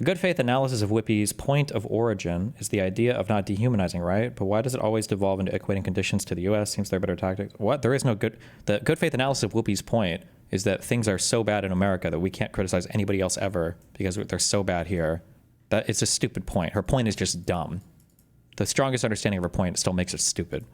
[SPEAKER 2] A good faith analysis of Whoopi's point of origin is the idea of not dehumanizing, right? But why does it always devolve into equating conditions to the U.S.? Seems there are better tactics. What? There is no good... The good faith analysis of Whoopi's point is that things are so bad in America that we can't criticize anybody else ever because they're so bad here. That it's a stupid point. Her point is just dumb. The strongest understanding of her point still makes it stupid.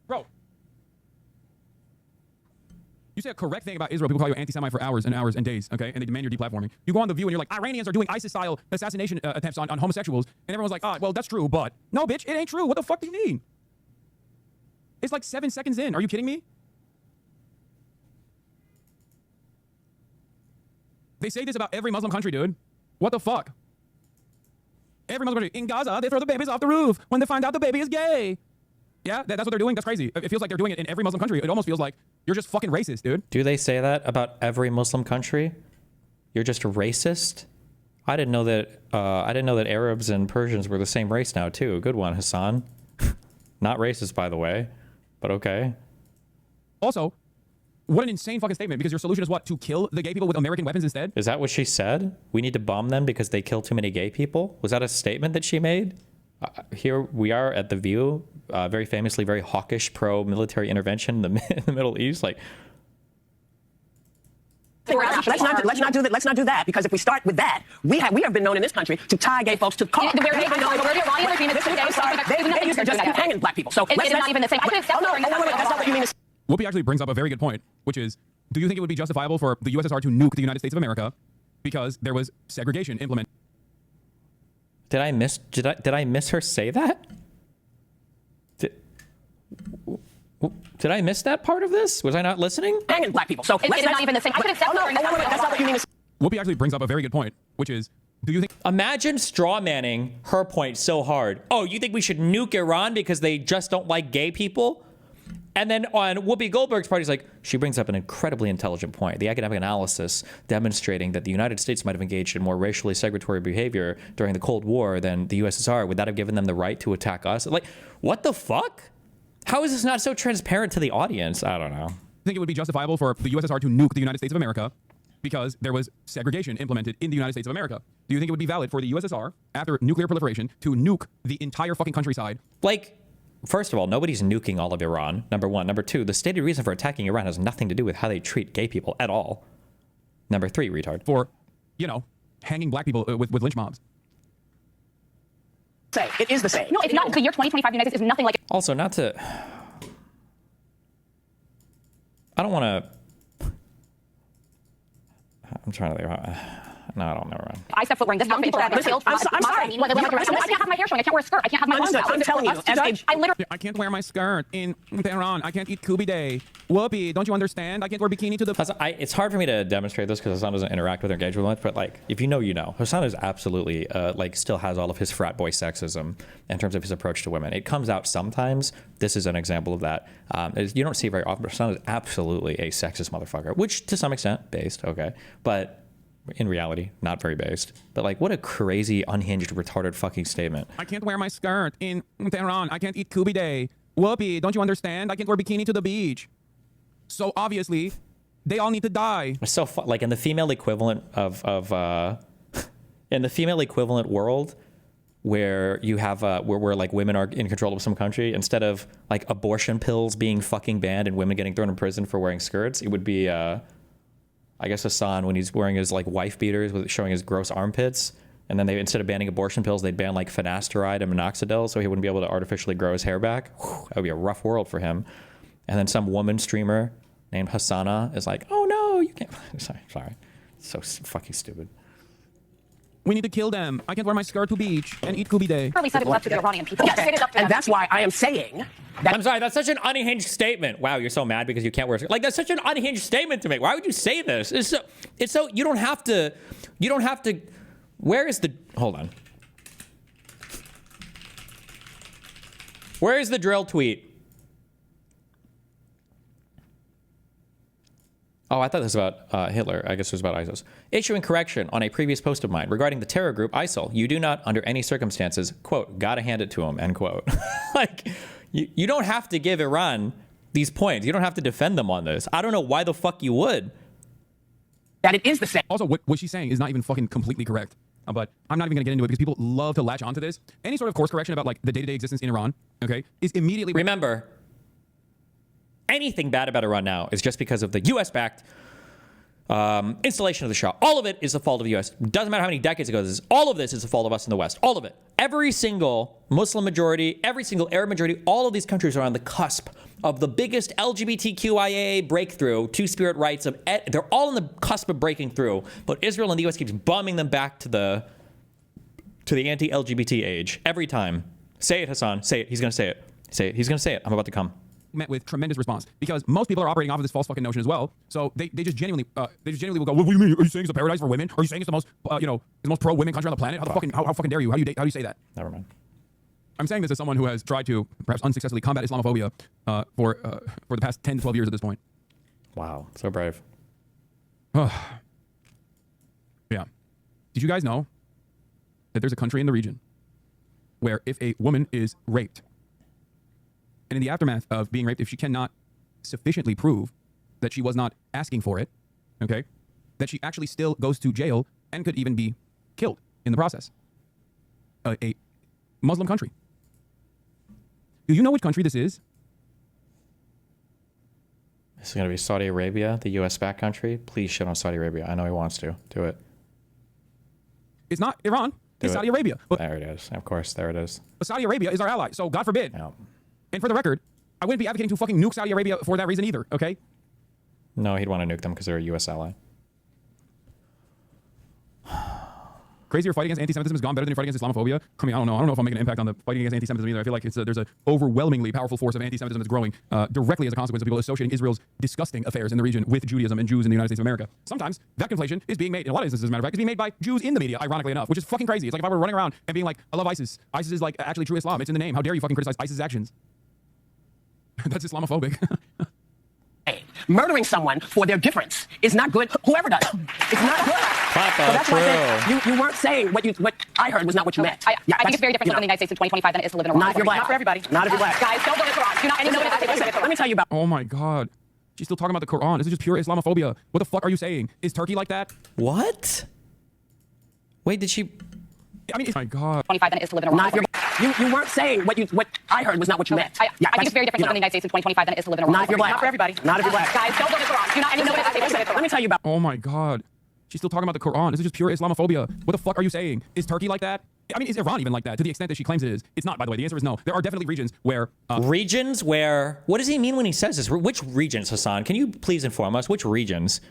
[SPEAKER 1] Bro, you say a correct thing about Israel, people call you anti-Semite for hours and hours and days, okay? And they demand your deplatforming. You go on The View and you're like, Iranians are doing ISIS-style assassination attempts on homosexuals. And everyone's like, well, that's true, but... No, bitch, it ain't true. What the fuck do you mean? It's like 7 seconds in. Are you kidding me? They say this about every Muslim country, dude. What the fuck? Every Muslim country. In Gaza, they throw the babies off the roof when they find out the baby is gay. Yeah, that's what they're doing. That's crazy. It feels like they're doing it in every Muslim country. It almost feels like you're just fucking racist, dude.
[SPEAKER 2] Do they say that about every Muslim country? You're just a racist? I didn't know that Arabs and Persians were the same race now, too. Good one, Hasan. Not racist, by the way, but okay.
[SPEAKER 1] Also, what an insane fucking statement, because your solution is what? To kill the gay people with American weapons instead?
[SPEAKER 2] Is that what she said? We need to bomb them because they kill too many gay people? Was that a statement that she made? Here we are at The View, very famously very hawkish pro-military intervention in the Middle East. Like,
[SPEAKER 9] let's not do that, because if we start with that, we have been known in this country to tie gay folks to the car. They're just hanging black people. So it's not even the same. That's not what you mean.
[SPEAKER 1] Whoopi actually brings up a very good point, which is, do you think it would be justifiable for the USSR to nuke the United States of America because there was segregation implemented?
[SPEAKER 2] Did I miss her say that? Did I miss that part of this? Was I not listening?
[SPEAKER 9] Hanging black people. So it's not even the same. That's not what you mean.
[SPEAKER 1] Whoopi actually brings up a very good point, which is, do you think...
[SPEAKER 2] Imagine strawmanning her point so hard. Oh, you think we should nuke Iran because they just don't like gay people? And then on Whoopi Goldberg's part, he's like, she brings up an incredibly intelligent point. The academic analysis demonstrating that the United States might have engaged in more racially segregatory behavior during the Cold War than the USSR. Would that have given them the right to attack us? Like, what the fuck? How is this not so transparent to the audience? I don't know.
[SPEAKER 1] I think it would be justifiable for the USSR to nuke the United States of America because there was segregation implemented in the United States of America. Do you think it would be valid for the USSR, after nuclear proliferation, to nuke the entire fucking countryside?
[SPEAKER 2] Like... First of all, nobody's nuking all of Iran, number one. Number two, the stated reason for attacking Iran has nothing to do with how they treat gay people at all. Number three, retard.
[SPEAKER 1] For, hanging black people with lynch mobs.
[SPEAKER 9] Say, it is the same.
[SPEAKER 8] No, it's not. The year 2025 United States is nothing like it.
[SPEAKER 2] Also, not to... I don't want to... I'm trying to think about... No, I don't know.
[SPEAKER 8] I stepped foot wearing this outfit.
[SPEAKER 9] Listen, I'm sorry.
[SPEAKER 8] I can't have my hair showing. I can't wear a skirt. I can't have my arms out.
[SPEAKER 9] I'm telling you.
[SPEAKER 8] I literally...
[SPEAKER 1] I can't wear my skirt in Tehran. I can't eat Kubi Day. Whoopi, don't you understand? I can't wear bikini to the...
[SPEAKER 2] It's hard for me to demonstrate this because Hasan doesn't interact with or engage with much, but like, if you know, you know. Hasan is absolutely, like, still has all of his frat boy sexism in terms of his approach to women. It comes out sometimes. This is an example of that. You don't see it very often, but Hasan is absolutely a sexist motherfucker, which to some extent, based, okay. But in reality, not very based. But like, what a crazy, unhinged, retarded fucking statement.
[SPEAKER 1] I can't wear my skirt in Tehran. I can't eat Kubi Day. Whoopi, don't you understand? I can't wear bikini to the beach. So obviously, they all need to die.
[SPEAKER 2] It's so like in the female equivalent of in the female equivalent world, where you have where like women are in control of some country, instead of like abortion pills being fucking banned and women getting thrown in prison for wearing skirts, it would be I guess Hasan, when he's wearing his like wife beaters with showing his gross armpits, and then they, instead of banning abortion pills, they'd ban like finasteride and minoxidil, so he wouldn't be able to artificially grow his hair back. Whew, that would be a rough world for him. And then some woman streamer named Hasana is like, "Oh no, you can't." Sorry, so fucking stupid.
[SPEAKER 1] We need to kill them. I can't wear my skirt to beach and eat Kubi Day.
[SPEAKER 8] Probably said it was up to the Iranian people.
[SPEAKER 9] Yes. And that's why I am saying that...
[SPEAKER 2] I'm sorry, that's such an unhinged statement. Wow, you're so mad because you can't wear... Like, that's such an unhinged statement to make. Why would you say this? It's so you don't have to... Where is the... Hold on. Where is the drill tweet? Oh, I thought this was about Hitler. I guess it was about ISIS. Issuing correction on a previous post of mine regarding the terror group ISIL. You do not, under any circumstances, quote, gotta hand it to him, end quote. Like, you don't have to give Iran these points. You don't have to defend them on this. I don't know why the fuck you would.
[SPEAKER 9] That it is the same.
[SPEAKER 1] Also, what she's saying is not even fucking completely correct. But I'm not even going to get into it because people love to latch onto this. Any sort of course correction about like the day-to-day existence in Iran, okay, is immediately...
[SPEAKER 2] Remember, anything bad about Iran now is just because of the U.S.-backed installation of the Shah. All of it is the fault of the U.S. Doesn't matter how many decades ago this is. All of this is the fault of us in the West. All of it. Every single Muslim majority, every single Arab majority, all of these countries are on the cusp of the biggest LGBTQIA breakthrough, two-spirit rights. They're all on the cusp of breaking through, but Israel and the U.S. keeps bombing them back to the anti-LGBT age every time. Say it, Hasan. Say it. He's going to say it. Say it. He's going to say it. I'm about to come.
[SPEAKER 1] Met with tremendous response because most people are operating off of this false fucking notion as well. So they just genuinely will go, what do you mean? Are you saying it's a paradise for women? Are you saying it's the most the most pro women country on the planet? How fucking dare you? How do you say that?
[SPEAKER 2] Never mind.
[SPEAKER 1] I'm saying this as someone who has tried to perhaps unsuccessfully combat Islamophobia for the past 10 to 12 years at this point.
[SPEAKER 2] Wow, so brave.
[SPEAKER 1] Yeah. Did you guys know that there's a country in the region where if a woman is raped, and in the aftermath of being raped, if she cannot sufficiently prove that she was not asking for it, okay, that she actually still goes to jail and could even be killed in the process? A Muslim country. Do you know which country this is?
[SPEAKER 2] This is going to be Saudi Arabia, the U.S.-backed country. Please shit on Saudi Arabia. I know he wants to. Do it.
[SPEAKER 1] It's not Iran. It's Saudi Arabia. But
[SPEAKER 2] there it is. Of course, there it is.
[SPEAKER 1] But Saudi Arabia is our ally, so God forbid.
[SPEAKER 2] Yeah.
[SPEAKER 1] And for the record, I wouldn't be advocating to fucking nuke Saudi Arabia for that reason either, okay?
[SPEAKER 2] No, he'd want to nuke them because they're a U.S. ally.
[SPEAKER 1] Crazier fight against anti-Semitism has gone better than your fight against Islamophobia. I mean, I don't know if I'm making an impact on the fighting against anti-Semitism either. I feel like there's an overwhelmingly powerful force of anti-Semitism that's growing directly as a consequence of people associating Israel's disgusting affairs in the region with Judaism and Jews in the United States of America. Sometimes that conflation is being made, in a lot of instances, as a matter of fact, is being made by Jews in the media, ironically enough, which is fucking crazy. It's like if I were running around and being like, I love ISIS. ISIS is like actually true Islam. It's in the name. How dare you fucking criticize ISIS actions? That's Islamophobic.
[SPEAKER 9] Murdering someone for their difference is not good. Whoever does, it's not good.
[SPEAKER 2] Papa,
[SPEAKER 9] so that's why I said you weren't saying what I heard was not what you meant.
[SPEAKER 8] I think it's very different to live in the United States in 2025 than it is to live in Iran.
[SPEAKER 9] Not if you're black.
[SPEAKER 8] Not for everybody.
[SPEAKER 9] Not if you're black.
[SPEAKER 8] Guys, don't go to Quran. Do not any know
[SPEAKER 9] Let me tell you about.
[SPEAKER 1] Oh my God. She's still talking about the Quran. This is just pure Islamophobia. What the fuck are you saying? Is Turkey like that?
[SPEAKER 2] What? Wait, did she...
[SPEAKER 1] I mean, my God.
[SPEAKER 8] 25 than it is to live in Iran.
[SPEAKER 9] Not if you weren't saying what I heard was not what you meant.
[SPEAKER 8] I think it's very different to live in the United States in 2025 than it is to live in Iran.
[SPEAKER 9] Not if you're black.
[SPEAKER 8] Not for everybody.
[SPEAKER 9] Not if you're black.
[SPEAKER 8] Guys, don't go to Quran. Do not any know
[SPEAKER 9] Let me tell you about.
[SPEAKER 1] Oh my God. She's still talking about the Quran. This is just pure Islamophobia. What the fuck are you saying? Is Turkey like that? I mean, is Iran even like that to the extent that she claims it is? It's not, by the way. The answer is no. There are definitely regions where...
[SPEAKER 2] regions where... What does he mean when he says this? Which regions, Hasan? Can you please inform us? Which regions?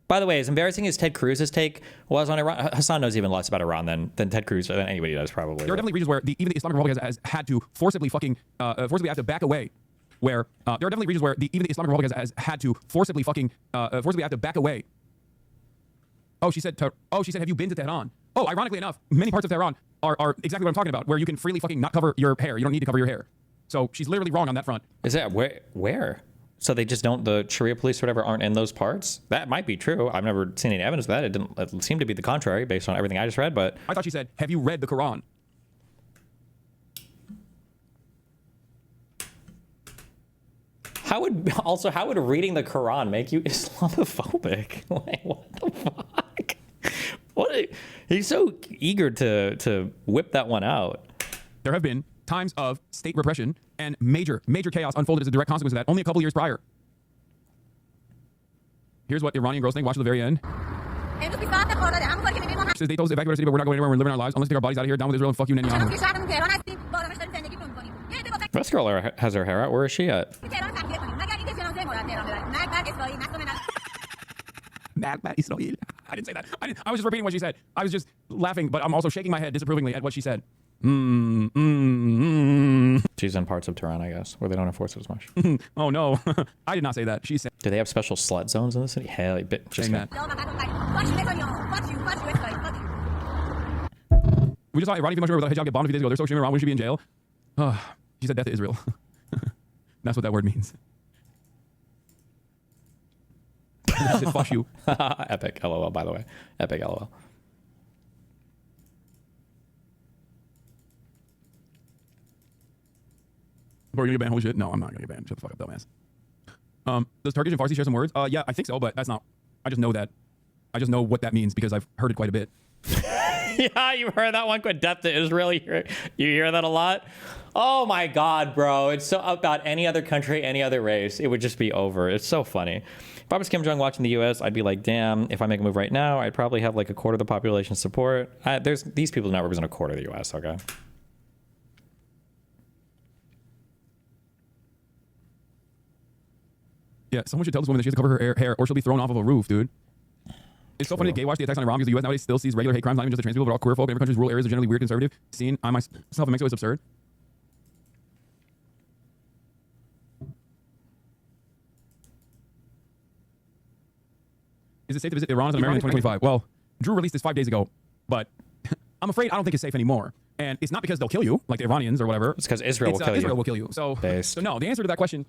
[SPEAKER 2] By the way, as embarrassing as Ted Cruz's take was on Iran, Hasan knows even less about Iran than Ted Cruz, than anybody does, probably.
[SPEAKER 1] There are definitely regions where even the Islamic Republic has had to forcibly have to back away. Where there are definitely regions where even the Islamic Republic has had to forcibly have to back away. Oh, she said, have you been to Tehran? Oh, ironically enough, many parts of Tehran are exactly what I'm talking about, where you can freely fucking not cover your hair. You don't need to cover your hair. So she's literally wrong on that front.
[SPEAKER 2] Is that where? So they just don't, the Sharia police or whatever aren't in those parts? That might be true. I've never seen any evidence of that. It seemed to be the contrary based on everything I just read, but...
[SPEAKER 1] I thought she said, have you read the Quran?
[SPEAKER 2] How would reading the Quran make you Islamophobic? Like, what the fuck? He's so eager to whip that one out.
[SPEAKER 1] There have been times of state repression and major chaos unfolded as a direct consequence of that only a couple years prior. Here's what Iranian girls think. Watch to the very end. Says they told us to evacuate our city, but we're not going anywhere. We're living our lives. Unless we take our bodies out of here, down with Israel and fuck you, Netanyahu.
[SPEAKER 2] This girl has her hair out. Where is she at?
[SPEAKER 1] I didn't say that. I was just repeating what she said. I was just laughing, but I'm also shaking my head disapprovingly at what she said.
[SPEAKER 2] She's in parts of Tehran, I guess, where they don't enforce it as much.
[SPEAKER 1] Oh, no. I did not say that. She said...
[SPEAKER 2] Do they have special slut zones in the city? Hell, just
[SPEAKER 1] that. We just saw Iranian female with a hijab get bombed a few days ago. They're so ashamed Iran. We should be in jail. She said death to Israel. That's what that word means. Said, fuck you.
[SPEAKER 2] Epic LOL, by the way. Epic LOL.
[SPEAKER 1] Are you gonna get banned? Holy shit. No, I'm not gonna get banned. Shut the fuck up, dumbass. Does Turkish and Farsi share some words? Yeah, I think so, but that's not... I just know that. I just know what that means because I've heard it quite a bit.
[SPEAKER 2] Yeah, you've heard that one. Death to Israel. You hear that a lot? Oh my God, bro. It's so about any other country, any other race. It would just be over. It's so funny. If I was Kim Jong watching the U.S., I'd be like, damn, if I make a move right now, I'd probably have like a quarter of the population support. These people do not represent a quarter of the U.S., okay?
[SPEAKER 1] Yeah, someone should tell this woman that she has to cover her hair or she'll be thrown off of a roof, dude. It's so funny that gay watch the attacks on Iran because the U.S. nowadays still sees regular hate crimes, not even just the trans people, but all queer folk in every country's rural areas are generally weird, conservative. Seen, I myself in Mexico is absurd. Is it safe to visit Iran as an American in 2025? Well, Drew released this 5 days ago, but I'm afraid I don't think it's safe anymore. And it's not because they'll kill you, like the Iranians or whatever.
[SPEAKER 2] It's because Israel will kill you.
[SPEAKER 1] Israel will kill you. So no, the answer to that question,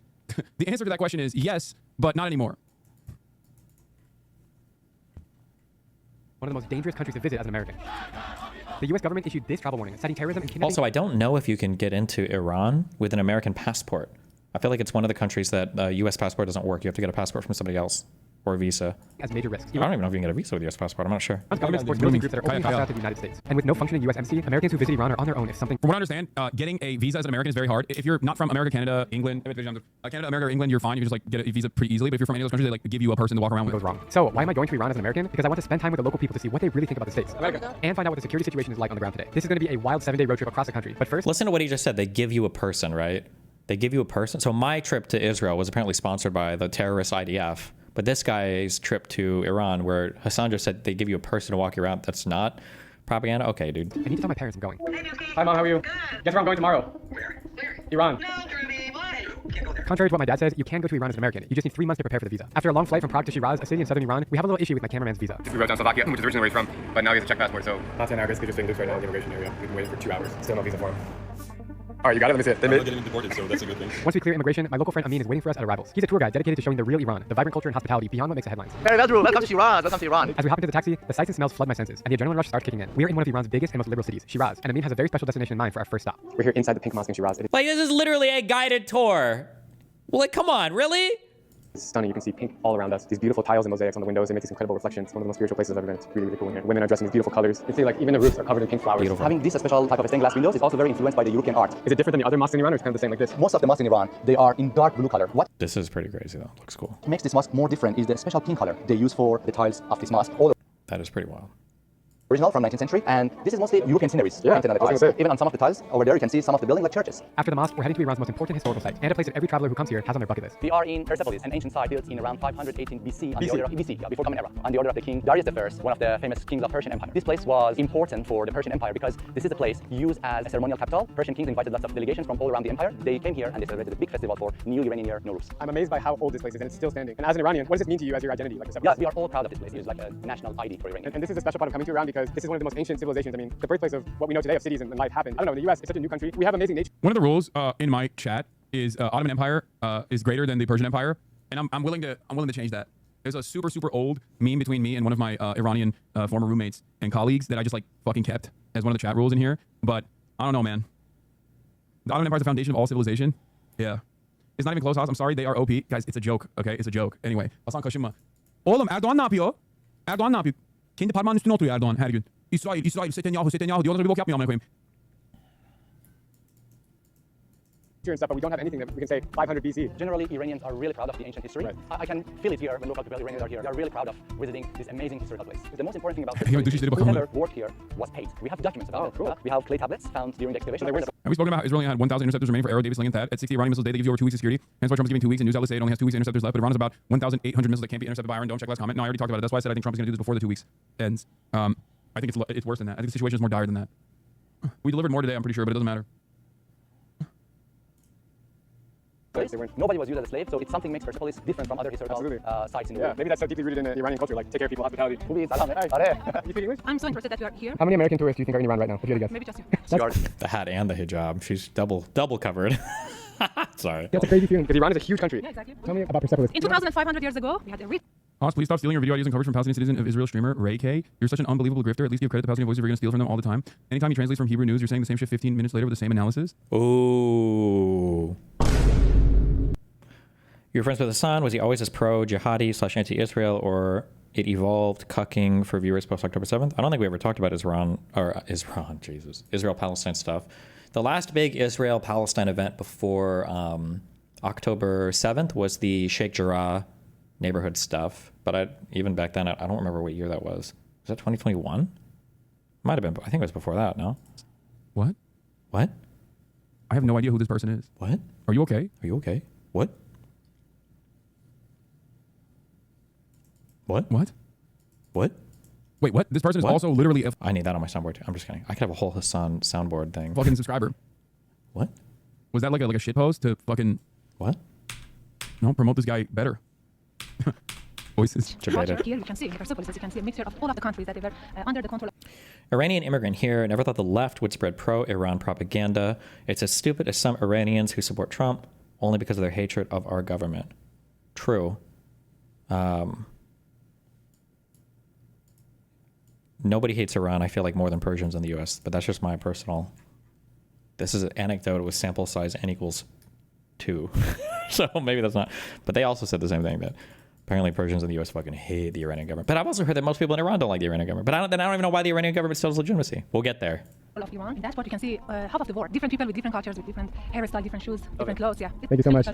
[SPEAKER 1] is yes, but not anymore.
[SPEAKER 13] One of the most dangerous countries to visit as an American. The U.S. government issued this travel warning, citing terrorism and kidnapping.
[SPEAKER 2] Also, I don't know if you can get into Iran with an American passport. I feel like it's one of the countries that a U.S. passport doesn't work. You have to get a passport from somebody else. Or a visa.
[SPEAKER 13] As major risks.
[SPEAKER 2] I don't even know if you can get a visa with a U.S. passport. I'm not sure.
[SPEAKER 13] Government supports militant groups that are openly hostile to the United States. And with no functioning U.S. embassy, Americans who visit Iran are on their own if something...
[SPEAKER 1] From what I understand, getting a visa as an American is very hard. If you're not from America, Canada, England, Canada, America, or England, you're fine. You can just like get a visa pretty easily. But if you're from any of those countries, they like give you a person to walk around with.
[SPEAKER 13] Goes wrong. So why am I going to Iran as an American? Because I want to spend time with the local people to see what they really think about the states. America. And find out what the security situation is like on the ground today. This is going to be a wild 7-day road trip across the country. But first...
[SPEAKER 2] Listen to what he just said. They give you a person, right? They give you a person. So my trip to Israel was apparently sponsored by the terrorist IDF. But this guy's trip to Iran, where Hasan just said they give you a person to walk you around, that's not propaganda? Okay, dude.
[SPEAKER 13] I need to tell my parents I'm going. Hi, Mom. How are you? Good. Guess where I'm going tomorrow? Where? Iran. No, Ruby, why? Contrary to what my dad says, you can go to Iran as an American. You just need 3 months to prepare for the visa. After a long flight from Prague to Shiraz, a city in southern Iran, we have a little issue with my cameraman's visa.
[SPEAKER 14] We wrote down Slovakia, which is originally where he's from, but now he has a Czech passport, so... Not saying basically just saying this right now in the immigration area. We've been waiting for 2 hours. Still no visa for him. All right, you got it. Let me see it. I'm not getting deported, so that's a good thing.
[SPEAKER 13] Once we clear immigration, my local friend Amin is waiting for us at arrivals. He's a tour guide dedicated to showing the real Iran, the vibrant culture and hospitality beyond what makes the headlines.
[SPEAKER 14] Hey, that's Welcome to Shiraz. Welcome to Iran.
[SPEAKER 13] As we hop into the taxi, the sights and smells flood my senses, and the adrenaline rush starts kicking in. We are in one of Iran's biggest and most liberal cities, Shiraz, and Amin has a very special destination in mind for our first stop.
[SPEAKER 14] We're here inside the Pink Mosque in Shiraz.
[SPEAKER 2] Like, this is literally a guided tour. Well, like, come on, really?
[SPEAKER 14] It's stunning. You can see pink all around us. These beautiful tiles and mosaics on the windows. They make these incredible reflections. It's one of the most spiritual places I've ever been. It's really, really cool in here. Women are dressed in these beautiful colors. You can see, like, even the roofs are covered in pink flowers.
[SPEAKER 2] Beautiful.
[SPEAKER 14] Having this special type of stained glass windows is also very influenced by the European art.
[SPEAKER 13] Is it different than the other mosques in Iran, or is it kind of the same like this?
[SPEAKER 14] Most of the mosques in Iran, they are in dark blue color. What
[SPEAKER 2] This is pretty crazy, though. Looks cool.
[SPEAKER 14] makes this mosque more different is the special pink color they use for the tiles of this mosque.
[SPEAKER 2] That is pretty wild.
[SPEAKER 6] Original from 19th century, and this is mostly European sceneries painted on the tiles. Even on some of the tiles over there, you can see some of the buildings like churches.
[SPEAKER 13] After the mosque, we're heading to Iran's most important historical site, and a place that every traveler who comes here has on their bucket list.
[SPEAKER 6] We are in Persepolis, an ancient site built in around 518 BC, on the order of BC, before Common Era, on the order of the king Darius I, one of the famous kings of Persian Empire. This place was important for the Persian Empire because this is a place used as a ceremonial capital. Persian kings invited lots of delegations from all around the empire. They came here and they celebrated a big festival for new Iranian year, Nowruz.
[SPEAKER 13] I'm amazed by how old this place is, and it's still standing. And as an Iranian, what does this mean to you as your identity? Like
[SPEAKER 6] yeah, we are all proud of this place. It is like a national ID for Iran.
[SPEAKER 13] And this is a special part of coming to Iran because this is one of the most ancient civilizations. I mean, the birthplace of what we know today of cities and life happened. I don't know, in the US, it's such a new country. We have amazing nature.
[SPEAKER 1] One of the rules in my chat is Ottoman Empire is greater than the Persian Empire, and I'm willing to change that. There's a super old meme between me and one of my Iranian former roommates and colleagues that I just like fucking kept as one of the chat rules in here. But I don't know, man. The Ottoman Empire is the foundation of all civilization. Yeah. It's not even close, Haas. I'm sorry, they are OP. Guys, it's a joke, okay? It's a joke. Anyway, Hasan kaşınma. Oğlum Erdoğan ne yapıyor? Erdoğan ne yapıyor? Kendi parmağının üstüne oturuyor Erdoğan her gün. İsrail, Netanyahu diyorlar, bir bok yapmıyor amına koyayım.
[SPEAKER 13] And stuff, but we don't have anything that we can say 500 BC.
[SPEAKER 6] Generally, Iranians are really proud of the ancient history. Right. I can feel it here when local Iranians are here. They are really proud of visiting this amazing historical place. The most important thing about whoever worked here was paid. We have documents about it. Cool. We have clay tablets found during the excavation.
[SPEAKER 1] Have we spoken about how Israel only had 1,000 interceptors remaining for Arrow, Davis, Sling, and Thad? At 60 Iranian missiles a day, they give you over 2 weeks of security. Hence why Trump is giving 2 weeks, and news outlets say it only has 2 weeks of interceptors left. But Iran has about 1,800 missiles that can't be intercepted by Iran. Don't check last comment. No, I already talked about it. That's why I said I think Trump is going to do this before the 2 weeks ends. I think it's worse than that. I think the situation is more dire than that. We delivered more today, I'm pretty sure, but it doesn't matter.
[SPEAKER 6] Nobody was used as a slave, so it's something makes Persepolis different from other historical sites in the world.
[SPEAKER 13] Maybe that's so deeply rooted in the Iranian culture, like take care of people, hospitality.
[SPEAKER 6] You
[SPEAKER 13] speak English?
[SPEAKER 4] I'm so interested that you are here.
[SPEAKER 13] How many American tourists do you think are in Iran right now, if you had to guess?
[SPEAKER 4] Maybe just you.
[SPEAKER 2] The hat and the hijab. She's double covered. Sorry.
[SPEAKER 13] That's a crazy feeling, because Iran is a huge country.
[SPEAKER 4] Yeah, exactly.
[SPEAKER 13] Tell me about Persepolis.
[SPEAKER 4] In 2,500 years ago, we had a
[SPEAKER 1] Haas, please stop stealing your video ideas and coverage from Palestinian citizen of Israel streamer Ray K. You're such an unbelievable grifter. At least give credit to Palestinian voices. You're going to steal from them all the time. Anytime you translate from Hebrew news, you're saying the same shit 15 minutes later with the same analysis.
[SPEAKER 2] Ooh. You're friends with Hasan. Was he always as pro-jihadi / anti-Israel, or it evolved cucking for viewers post October 7th? I don't think we ever talked about Israel-Palestine stuff. The last big Israel-Palestine event before October 7th was the Sheikh Jarrah neighborhood stuff. But even back then, I don't remember what year that was. Was that 2021? Might have been. I think it was before that, no?
[SPEAKER 1] What?
[SPEAKER 2] What?
[SPEAKER 1] I have no idea who this person is.
[SPEAKER 2] What?
[SPEAKER 1] Are you okay?
[SPEAKER 2] Are you okay? What? What?
[SPEAKER 1] What?
[SPEAKER 2] What?
[SPEAKER 1] Wait, what? This person is also literally a...
[SPEAKER 2] I need that on my soundboard too. I'm just kidding. I could have a whole Hasan soundboard thing.
[SPEAKER 1] Fucking subscriber.
[SPEAKER 2] What?
[SPEAKER 1] Was that like a shit post to fucking...
[SPEAKER 2] What?
[SPEAKER 1] No, promote this guy better. Voices.
[SPEAKER 4] Here you can see Persepolis, as you can see, a mixture of all of the countries that were under the control.
[SPEAKER 2] Iranian immigrant here never thought the left would spread pro-Iran propaganda. It's as stupid as some Iranians who support Trump only because of their hatred of our government. True. Nobody hates Iran, I feel like, more than Persians in the US, but that's just my personal... This is an anecdote with sample size n equals 2. So maybe that's not... But they also said the same thing, that apparently Persians in the US fucking hate the Iranian government. But I've also heard that most people in Iran don't like the Iranian government. But I don't even know why the Iranian government still has legitimacy. We'll get there.
[SPEAKER 4] Of Iran. In that spot, you can see half of the world. Different people with different cultures, with different hairstyle, different shoes, different clothes. Yeah.
[SPEAKER 13] Thank you so much. I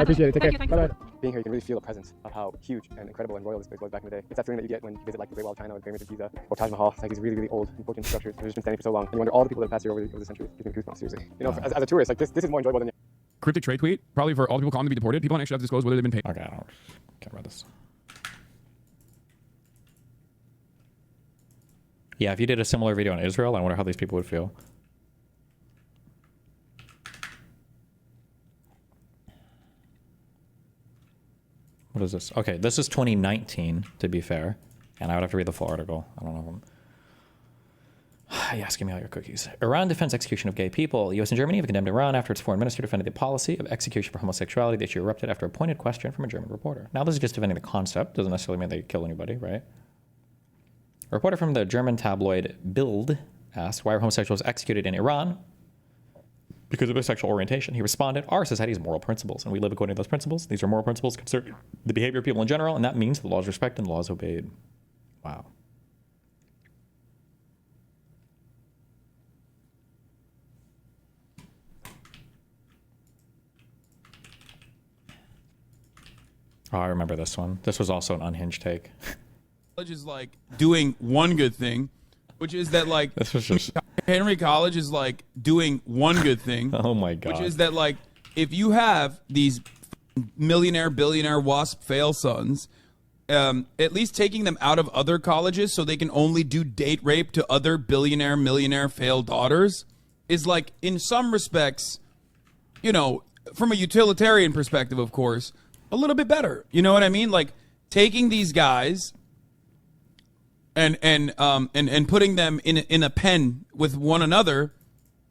[SPEAKER 13] appreciate it. Take care. Bye-bye.
[SPEAKER 14] Being here, you can really feel the presence of how huge and incredible and royal this place was back in the day. It's that feeling that you get when you visit like the Great Wall of China or the Pyramids of Giza or Taj Mahal. It's like these really old, important structures that have just been standing for so long. And you wonder all the people that passed here over the centuries. Give me goosebumps, seriously. You know, as a tourist, like this is more enjoyable than...
[SPEAKER 1] Cryptic trade tweet, probably for all the people calling to be deported. People don't actually have to disclose whether they've been paid.
[SPEAKER 2] Okay, I don't care about this. Yeah, if you did a similar video on Israel, I wonder how these people would feel. What is this? Okay, this is 2019, to be fair. And I would have to read the full article. I don't know. Yes, give me all your cookies. Iran defends execution of gay people. The U.S. and Germany have condemned Iran after its foreign minister defended the policy of execution for homosexuality. The issue erupted after a pointed question from a German reporter. Now, this is just defending the concept. Doesn't necessarily mean they kill anybody, right? A reporter from the German tabloid Bild asked, why are homosexuals executed in Iran? Because of their sexual orientation. He responded, our society has moral principles, and we live according to those principles. These are moral principles concerning the behavior of people in general, and that means the laws respected and the laws obeyed. Wow. Oh, I remember this one. This was also an unhinged take.
[SPEAKER 1] Is like doing one good thing, which is that like
[SPEAKER 2] This was just
[SPEAKER 1] Henry College is like doing one good thing.
[SPEAKER 2] Oh my God.
[SPEAKER 1] Which is that like if you have these millionaire, billionaire, WASP fail sons, at least taking them out of other colleges so they can only do date rape to other billionaire, millionaire failed daughters is like in some respects, you know, from a utilitarian perspective, of course, a little bit better. You know what I mean? Like taking these guys and putting them in a pen with one another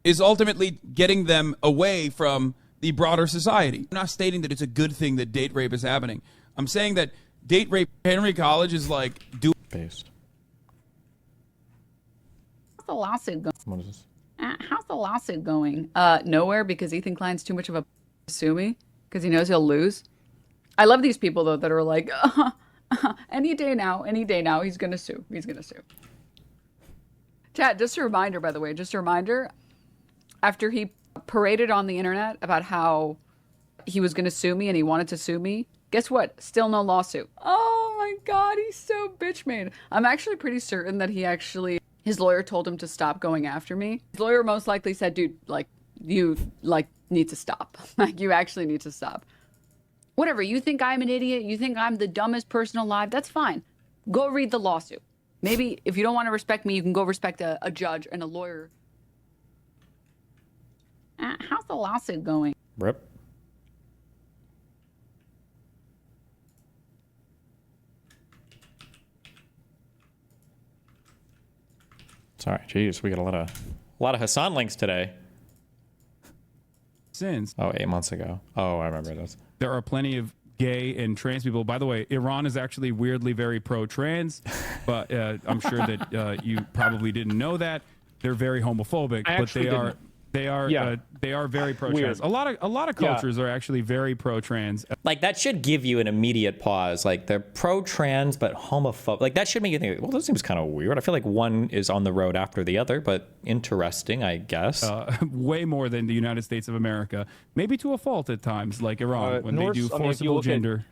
[SPEAKER 1] is ultimately getting them away from the broader society. I'm not stating that it's a good thing that date rape is happening. I'm saying that date rape Henry College is like
[SPEAKER 2] based.
[SPEAKER 15] How's the lawsuit going?
[SPEAKER 2] What is this?
[SPEAKER 15] How's the lawsuit going? Nowhere, because Ethan Klein's too much of a sue me because he knows he'll lose. I love these people though that are like, any day now, he's gonna sue. Chat, just a reminder, by the way, after he paraded on the internet about how he was gonna sue me and he wanted to sue me, guess what? Still no lawsuit. Oh my God, he's so bitch made. I'm actually pretty certain that his lawyer told him to stop going after me. His lawyer most likely said, dude, like, you, like, need to stop. Like, you actually need to stop. Whatever, you think I'm an idiot, you think I'm the dumbest person alive, that's fine. Go read the lawsuit. Maybe if you don't want to respect me, you can go respect a judge and a lawyer. How's the lawsuit going?
[SPEAKER 2] Rip. Sorry, geez, we got a lot of Hasan links today.
[SPEAKER 1] Since
[SPEAKER 2] 8 months ago. Oh, I remember this.
[SPEAKER 1] There are plenty of gay and trans people. By the way, Iran is actually weirdly very pro-trans, but I'm sure that you probably didn't know that. They're very homophobic, but they are very pro-trans. A lot of cultures are actually very pro-trans.
[SPEAKER 2] Like that should give you an immediate pause. Like they're pro-trans but homophobic. Like that should make you think, well, that seems kind of weird. I feel like one is on the road after the other, but interesting, I guess.
[SPEAKER 1] Way more than the United States of America, maybe to a fault at times, like Iran when they do forcible gender.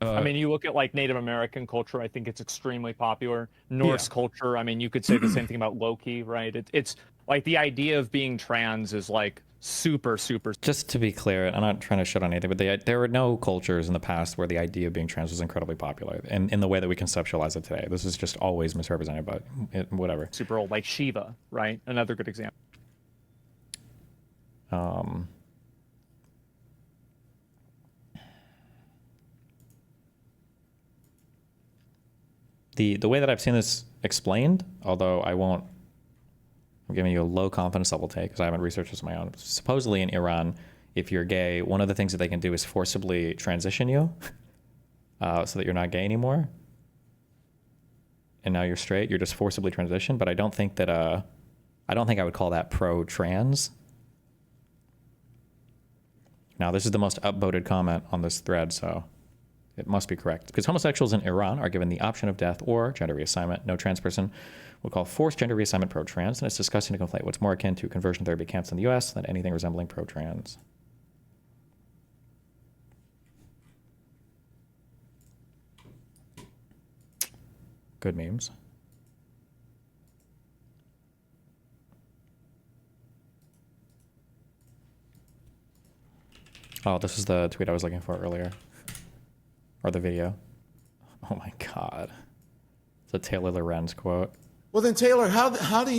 [SPEAKER 16] I mean, you look at like Native American culture, I think it's extremely popular. Norse culture, I mean, you could say the same thing about Loki, right? It's like the idea of being trans is like super.
[SPEAKER 2] Just to be clear, I'm not trying to shit on anything, but there were no cultures in the past where the idea of being trans was incredibly popular in the way that we conceptualize it today. This is just always misrepresented, but whatever.
[SPEAKER 16] Super old, like Shiva, right? Another good example.
[SPEAKER 2] The way that I've seen this explained, although I'm giving you a low confidence level take because I haven't researched this on my own. Supposedly in Iran, if you're gay, one of the things that they can do is forcibly transition you so that you're not gay anymore. And now you're straight, you're just forcibly transitioned. But I don't think I would call that pro-trans. Now, this is the most upvoted comment on this thread, so it must be correct. Because homosexuals in Iran are given the option of death or gender reassignment. No trans person would call forced gender reassignment pro-trans, and it's disgusting to conflate what's more akin to conversion therapy camps in the U.S. than anything resembling pro-trans. Good memes. Oh, this is the tweet I was looking for earlier. Or the video. Oh my God. It's a Taylor Lorenz quote.
[SPEAKER 17] Well then, Taylor, how do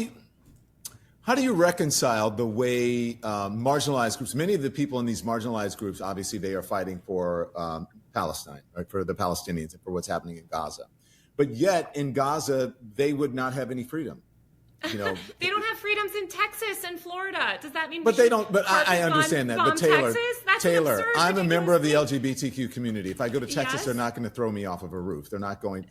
[SPEAKER 17] you reconcile the way marginalized groups, many of the people in these marginalized groups, obviously they are fighting for Palestine, right, for the Palestinians and for what's happening in Gaza. But yet in Gaza, they would not have any freedom. You know,
[SPEAKER 18] they don't have freedoms in Texas and Florida. Does that mean?
[SPEAKER 17] But they don't. But I understand that. But Taylor, I'm a member of the LGBTQ community. If I go to Texas, they're not going to throw me off of a roof. They're not going.